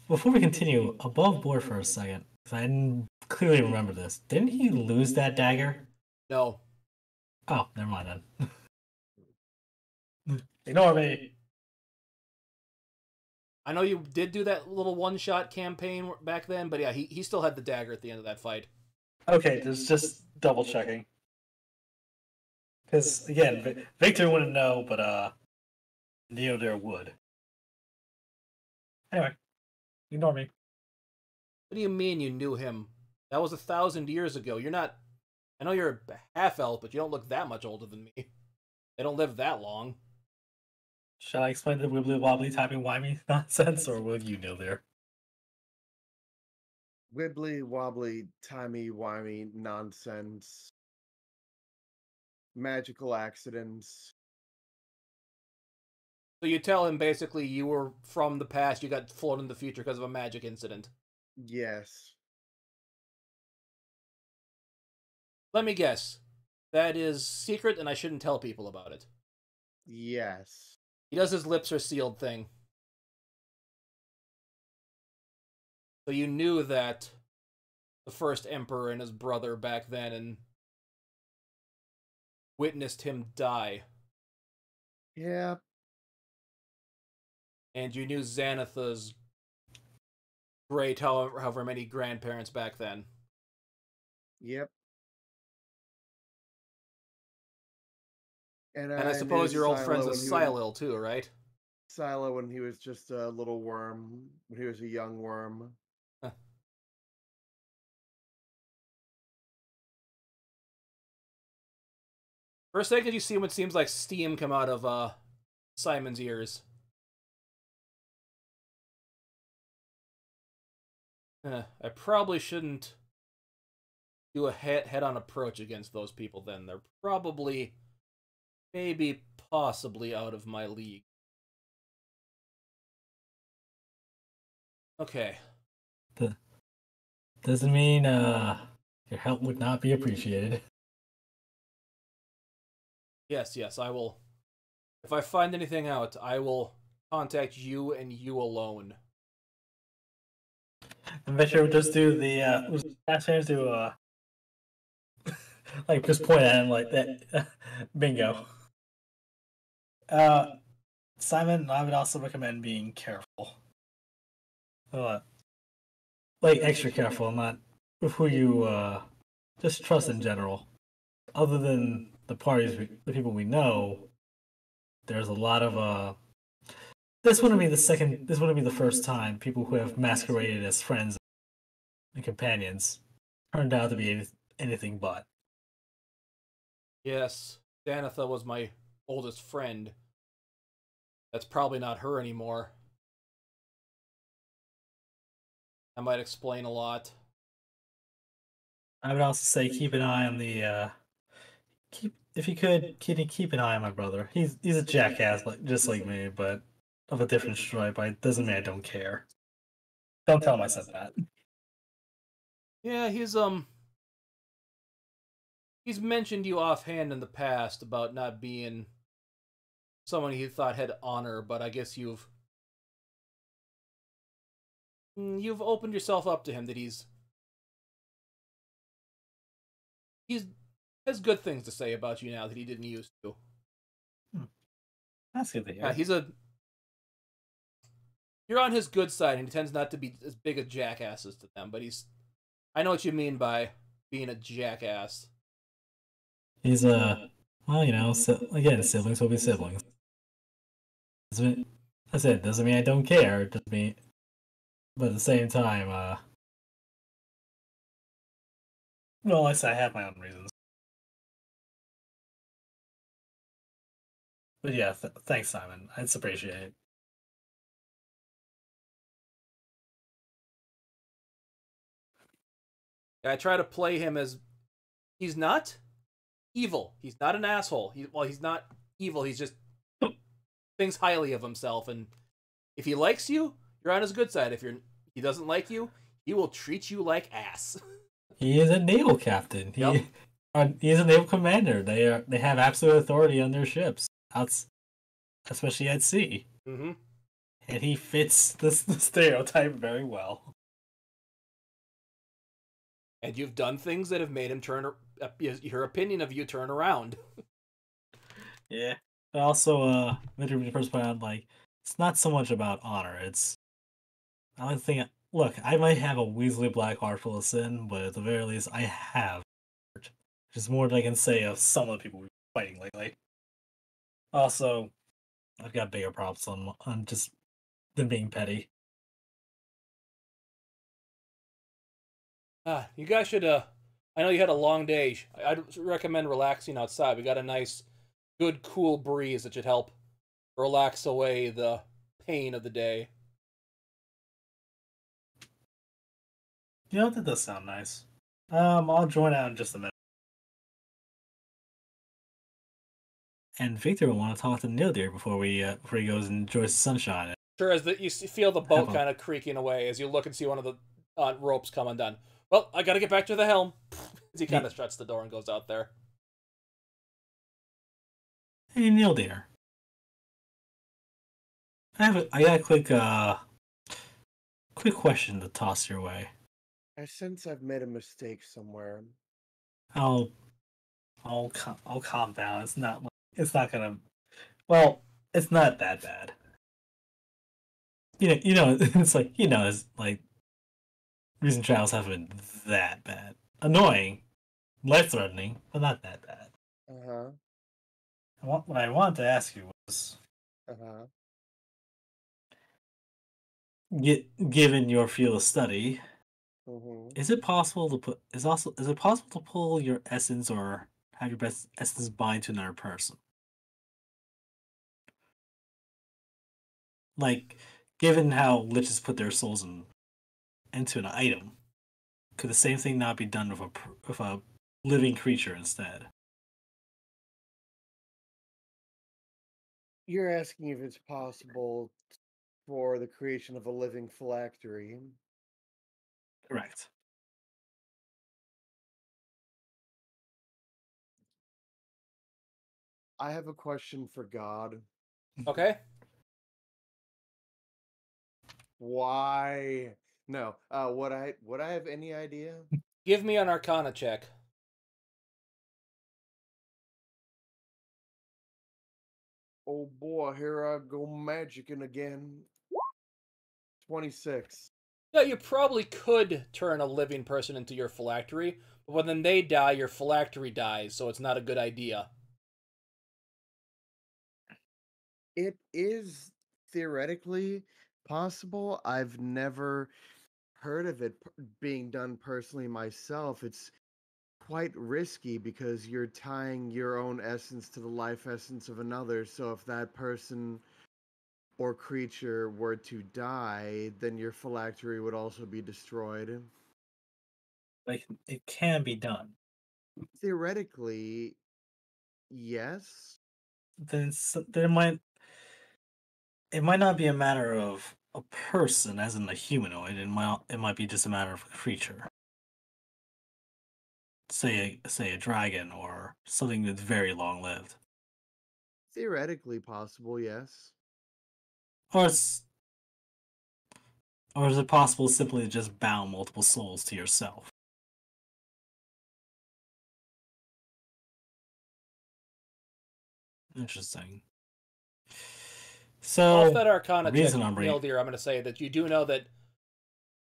Before we continue, above board for a second, because I didn't clearly remember this. Didn't he lose that dagger? No. Oh, never mind then. Ignore me. I know you did do that little one-shot campaign back then, but yeah, he still had the dagger at the end of that fight. Okay, just double checking. Because again, Victor wouldn't know, but Neo there would. Anyway, ignore me. What do you mean you knew him? That was 1,000 years ago. You're not... I know you're a half-elf, but you don't look that much older than me. They don't live that long. Shall I explain the wibbly wobbly typing wimey nonsense, or will you know there? Wibbly wobbly, timey wimey nonsense. Magical accidents. So you tell him basically you were from the past, you got flown in the future because of a magic incident. Yes. Let me guess. That is secret and I shouldn't tell people about it. Yes. He does his lips are sealed thing. So you knew that the first emperor and his brother back then and witnessed him die. Yeah. And you knew Xanatha's great however many grandparents back then. Yep. And I I suppose knew you're old friends Silo with when he was Silil too, right? Silo when he was just a little worm, when he was a young worm. Huh. For a second, you see what seems like steam come out of Simon's ears. I probably shouldn't do a head-on approach against those people then. They're probably, maybe, possibly out of my league. Okay. Doesn't mean your help would not be appreciated. Yes, I will. If I find anything out, I will contact you and you alone. And Victor would just do the ask him to like just point at him like that. Bingo. Simon, I would also recommend being careful. Like extra careful, not with who you just trust in general. Other than the the people we know, there's a lot of this wouldn't be the first time people who have masqueraded as friends and companions turned out to be anything but. Yes, Xanatha was my oldest friend. That's probably not her anymore. That might explain a lot. I would also say keep an eye on the if you could keep an eye on my brother. He's a jackass just like me, but of a different stripe. It doesn't mean I don't care. Don't tell him I said that. Yeah, he's mentioned you offhand in the past about not being someone he thought had honor, but I guess you've opened yourself up to him that he's has good things to say about you now that he didn't used to. That's good to hear. You're on his good side, and he tends not to be as big as jackasses to them, but I know what you mean by being a jackass. He's well, again, siblings will be siblings. I said, doesn't mean I don't care. It just mean, but at the same time, well, I have my own reasons. But yeah, thanks, Simon. I'd appreciate it. I try to play him as he's not evil. He's not an asshole. He's not evil. He's just thinks highly of himself, and if he likes you, you're on his good side. If he doesn't like you, he will treat you like ass. He is a naval captain. He is a naval commander. They have absolute authority on their ships, especially at sea. Mm-hmm. And he fits the stereotype very well. And you've done things that have made him your opinion of you turn around. Yeah. But also, the first point out, like, it's not so much about honor. I don't think. Look, I might have a Weasley black heart full of sin, but at the very least, I have. Which is more than I can say of some of the people we've been fighting lately. Also, I've got bigger problems on just than being petty. You guys should. I know you had a long day. I'd recommend relaxing outside. We got a nice, good, cool breeze that should help relax away the pain of the day. You know, that does sound nice. I'll join out in just a minute. And Victor will want to talk to Nildir before he goes and enjoys the sunshine. Sure, as you feel the boat kind of creaking away as you look and see one of the ropes come undone. Well, I gotta get back to the helm. As he kind of shuts the door and goes out there. Hey, Nildir. I got a quick question to toss your way. I sense I've made a mistake somewhere. I'll I'll calm down. It's not gonna. Well, it's not that bad. It's like it's like recent trials haven't been that bad. Annoying, life threatening, but not that bad. Uh-huh. What I wanted to ask you was, Uh-huh. given your field of study, Mm-hmm. is it possible to is it possible to pull your essence or have your best essence bind to another person? Like, given how liches put their souls into an item, could the same thing not be done with a living creature instead? You're asking if it's possible for the creation of a living phylactery. Correct. I have a question for God. Okay. Why? No. Would I have any idea? Give me an Arcana check. Oh boy, here I go magicking again. 26. Yeah, you probably could turn a living person into your phylactery, but when they die, your phylactery dies, so it's not a good idea. It is theoretically possible. I've never heard of it being done personally myself. It's quite risky because you're tying your own essence to the life essence of another. So if that person or creature were to die, then your phylactery would also be destroyed. Like, it can be done. Theoretically, yes. Then it might not be a matter of a person, as in a humanoid. It might be just a matter of a creature. Say a dragon or something that's very long lived. Theoretically possible, yes. Or or is it possible simply to just bound multiple souls to yourself? Interesting. Off So that Arcana the check, reason I'm bringing Nildir, I'm going to say that you do know that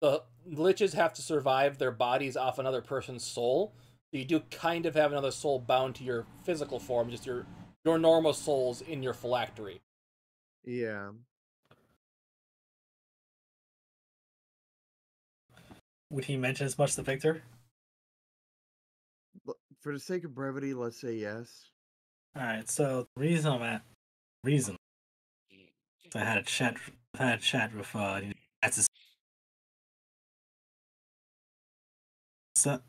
the liches have to survive their bodies off another person's soul. So you do kind of have another soul bound to your physical form, just your normal souls in your phylactery. Yeah. would he mention as much to Victor? For the sake of brevity, let's say yes. All right. So the reason I had a chat with that's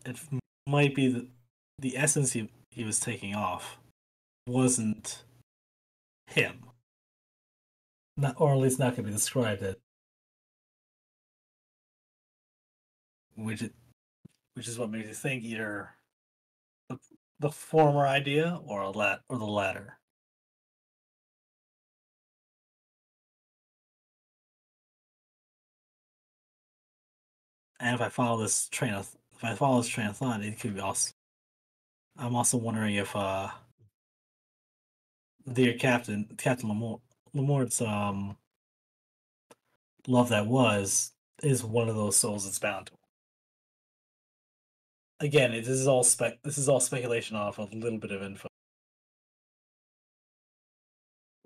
it might be the essence he was taking off wasn't him, not, or at least not going to be described it, which it, which is what makes you think either the, the former idea or or the latter. And if I follow this train of thought, it could be also. I'm also wondering if dear Captain Lamort's love that was is one of those souls that's bound to him. Again, this is all speculation off a little bit of info.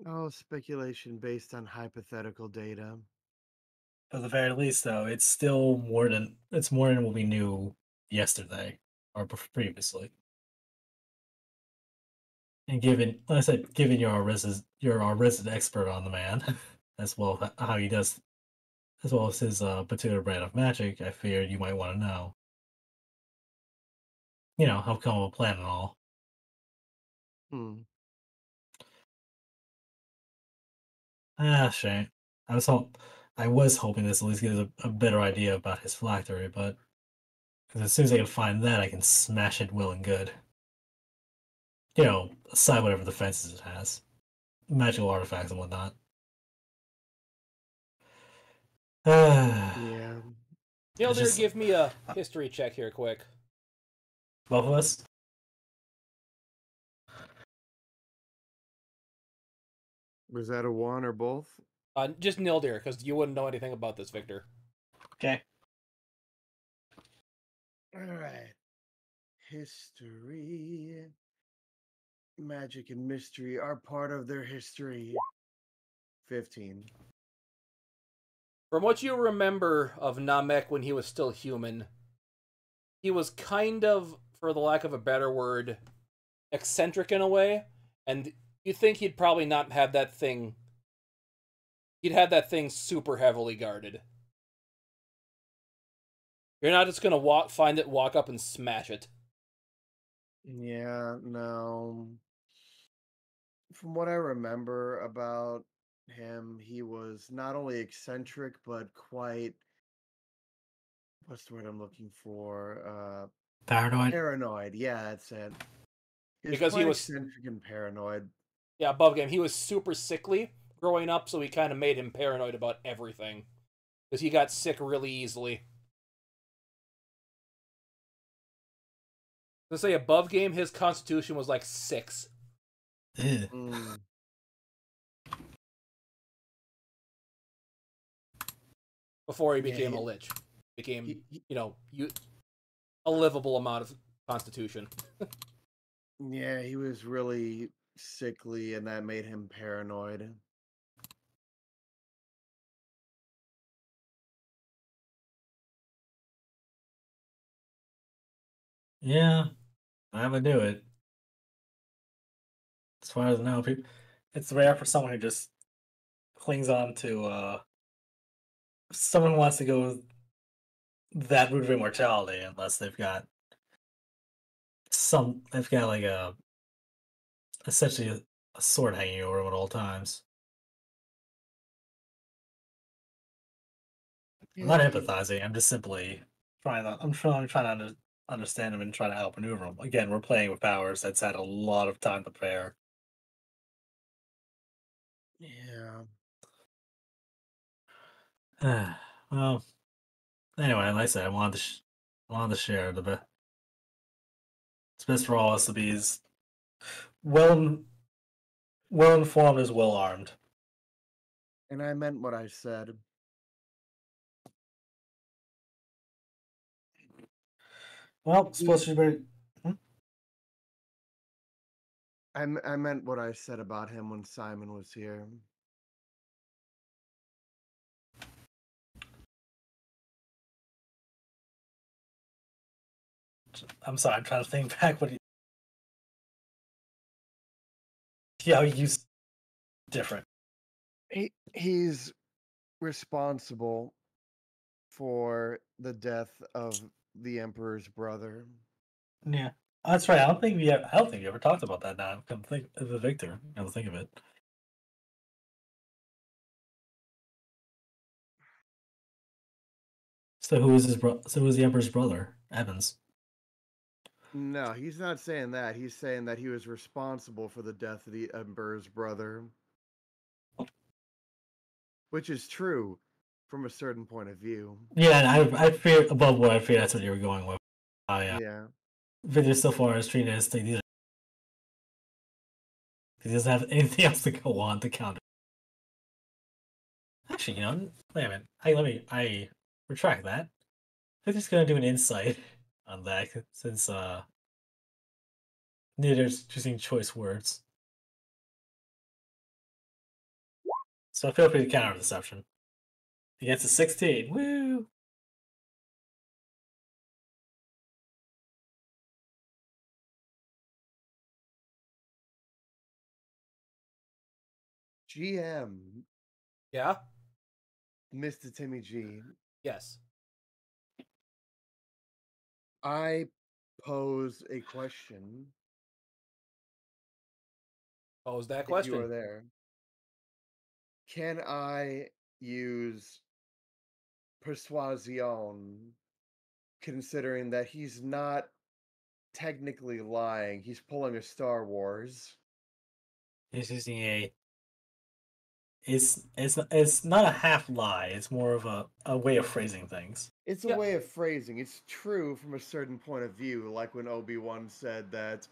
Oh, speculation based on hypothetical data. At the very least, though, it's more than what we knew yesterday or previously. And like I said, given you're our resident expert on the man, as well as how he does, as well as his particular brand of magic, I figured you might want to know. How come a plan and all. Hmm. Shame. I was hoping this at least gives a better idea about his phylactery, but because as soon as I can find that, I can smash it well and good. Aside whatever defenses it has, magical artifacts and whatnot. Yeah. Neilder, just- give me a history check here, quick. Both of us? Was that a one or both? Just Nildir, because you wouldn't know anything about this, Victor. Okay. All right. History. Magic and mystery are part of their history. 15. From what you remember of Namek when he was still human, he was kind of, for the lack of a better word, eccentric in a way, and you think he'd probably not have that thing. He'd have that thing super heavily guarded. You're not just gonna find it, walk up, and smash it. Yeah, no. From what I remember about him, he was not only eccentric, but quite, what's the word I'm looking for? Paranoid? Paranoid. Yeah, that's it. He was Because he quite was- eccentric and paranoid. Yeah, above game. He was super sickly growing up, so he kind of made him paranoid about everything. Because he got sick really easily. Let's say above game, his constitution was like 6. Ew. Mm. Before he Yeah, became he- a lich. Became, he- a livable amount of constitution. Yeah, he was really sickly, and that made him paranoid. Yeah, I would do it. As far as I know, it's rare for someone who just clings on to someone who wants to go that route of immortality unless they've got like a essentially a sword hanging over them at all times. I'm not Yeah, empathizing. I'm just simply trying to understand them and trying to help maneuver them. Again, we're playing with powers that's had a lot of time to prepare. Yeah. Well, anyway, like I said, I wanted to share it's best for all of us to be as well well informed as well armed. And I meant what I said. Well, supposed to be. I meant what I said about him when Simon was here. I'm sorry, I'm trying to think back what yeah, he's different. He's responsible for the death of the Emperor's brother. Yeah. That's right. I don't think we ever talked about that now. Come think of the Victor. Now to think of it. So who is so who is the Emperor's brother? Evans. No, he's not saying that. He's saying that he was responsible for the death of the Emperor's brother. Which is true from a certain point of view. Yeah, and I fear above what I fear that's what you were going with. Yeah. Yeah. Victor so far is treating us he doesn't have anything else to go on to counter. Actually, wait a minute. I retract that. I'm just gonna do an insight on that since neither's choosing choice words. So feel free to counter deception. Against a 16. Woo! GM, Yeah? Mr. Timmy G, Yes. I pose a question. What was that If you are question? there, can I use persuasion, considering that he's not technically lying? He's pulling a Star Wars. He's using it's not a half lie. It's more of a way of phrasing things. It's a Yeah. way of phrasing. It's true from a certain point of view, like when Obi-Wan said that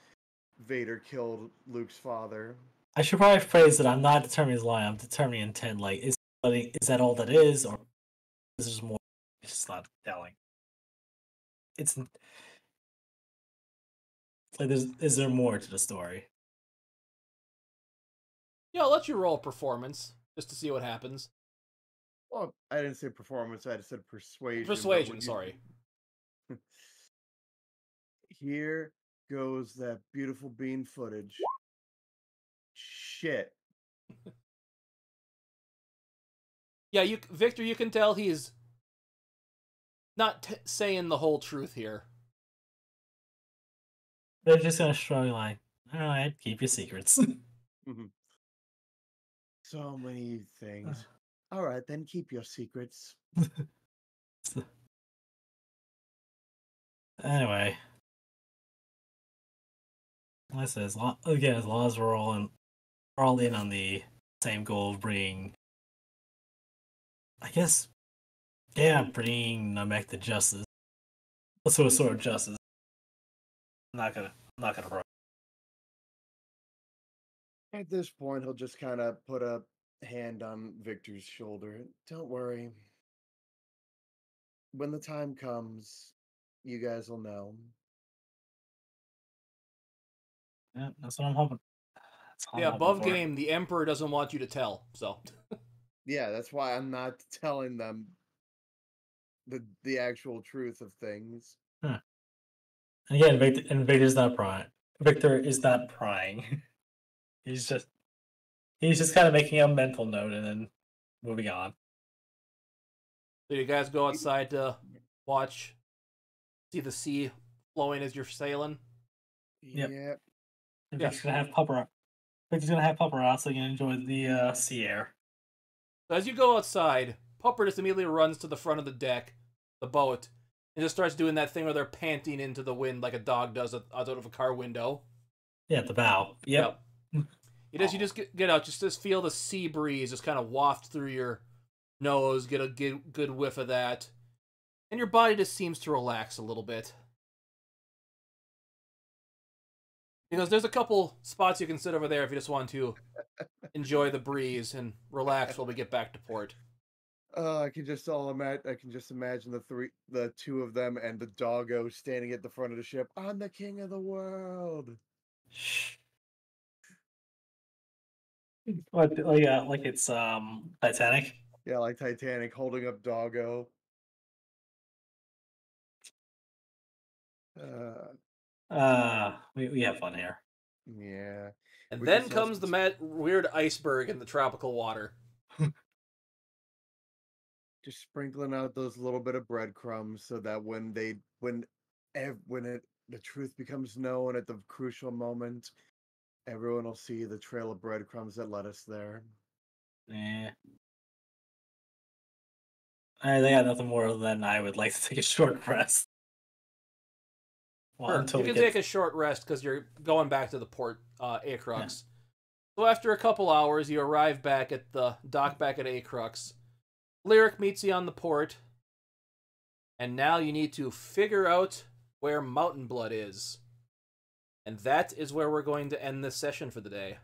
Vader killed Luke's father. I should probably phrase it. I'm not determining his lie. I'm determining intent. Like, is that all that is, or is there more? It's just not telling. It's like is there more to the story? Yeah, I'll let you roll a performance just to see what happens. Well, I didn't say performance, I said persuasion. Persuasion, sorry. Here goes that beautiful bean footage. Shit. Yeah, Victor, you can tell he's not saying the whole truth here. They're just gonna shrug like, all right, keep your secrets. So many things. All right, then keep your secrets. Anyway, like I said, as long as we're all in on the same goal of bringing, I guess, bringing Namek to justice. Also a sort of justice. I'm not gonna pro. At this point, he'll just kind of put a hand on Victor's shoulder. Don't worry. When the time comes, you guys will know. Yeah, that's what I'm hoping. Yeah, above game, the Emperor doesn't want you to tell, so. Yeah, that's why I'm not telling them the actual truth of things. Huh. Again, Victor's not prying. Victor is not prying. He's just kind of making a mental note and then moving on. So you guys go outside to watch, see the sea flowing as you're sailing? Yep. Yep. Victor's gonna have paparazzi and enjoy the sea air. So as you go outside, Pupper just immediately runs to the front of the deck, the boat, and just starts doing that thing where they're panting into the wind like a dog does out of a car window. Yeah, at the bow. Yep. You just get out, just feel the sea breeze just kind of waft through your nose, get a good whiff of that, and your body just seems to relax a little bit. Because there's a couple spots you can sit over there if you just want to enjoy the breeze and relax while we get back to port. I can just imagine the two of them and the doggo standing at the front of the ship. I'm the king of the world. Like it's Titanic. Yeah, like Titanic holding up doggo. We have fun here. Yeah. And We then just comes the weird iceberg in the tropical water. Just sprinkling out those little bit of breadcrumbs so that when the truth becomes known at the crucial moment, everyone will see the trail of breadcrumbs that led us there. Yeah. I got nothing more than I would like to take a short rest. Well, sure. You can take a short rest because you're going back to the port, Acrux. Yeah. So after a couple hours, you arrive back at the dock back at Acrux. Lyric meets you on the port, and now you need to figure out where Mountainblood is. And that is where we're going to end this session for the day.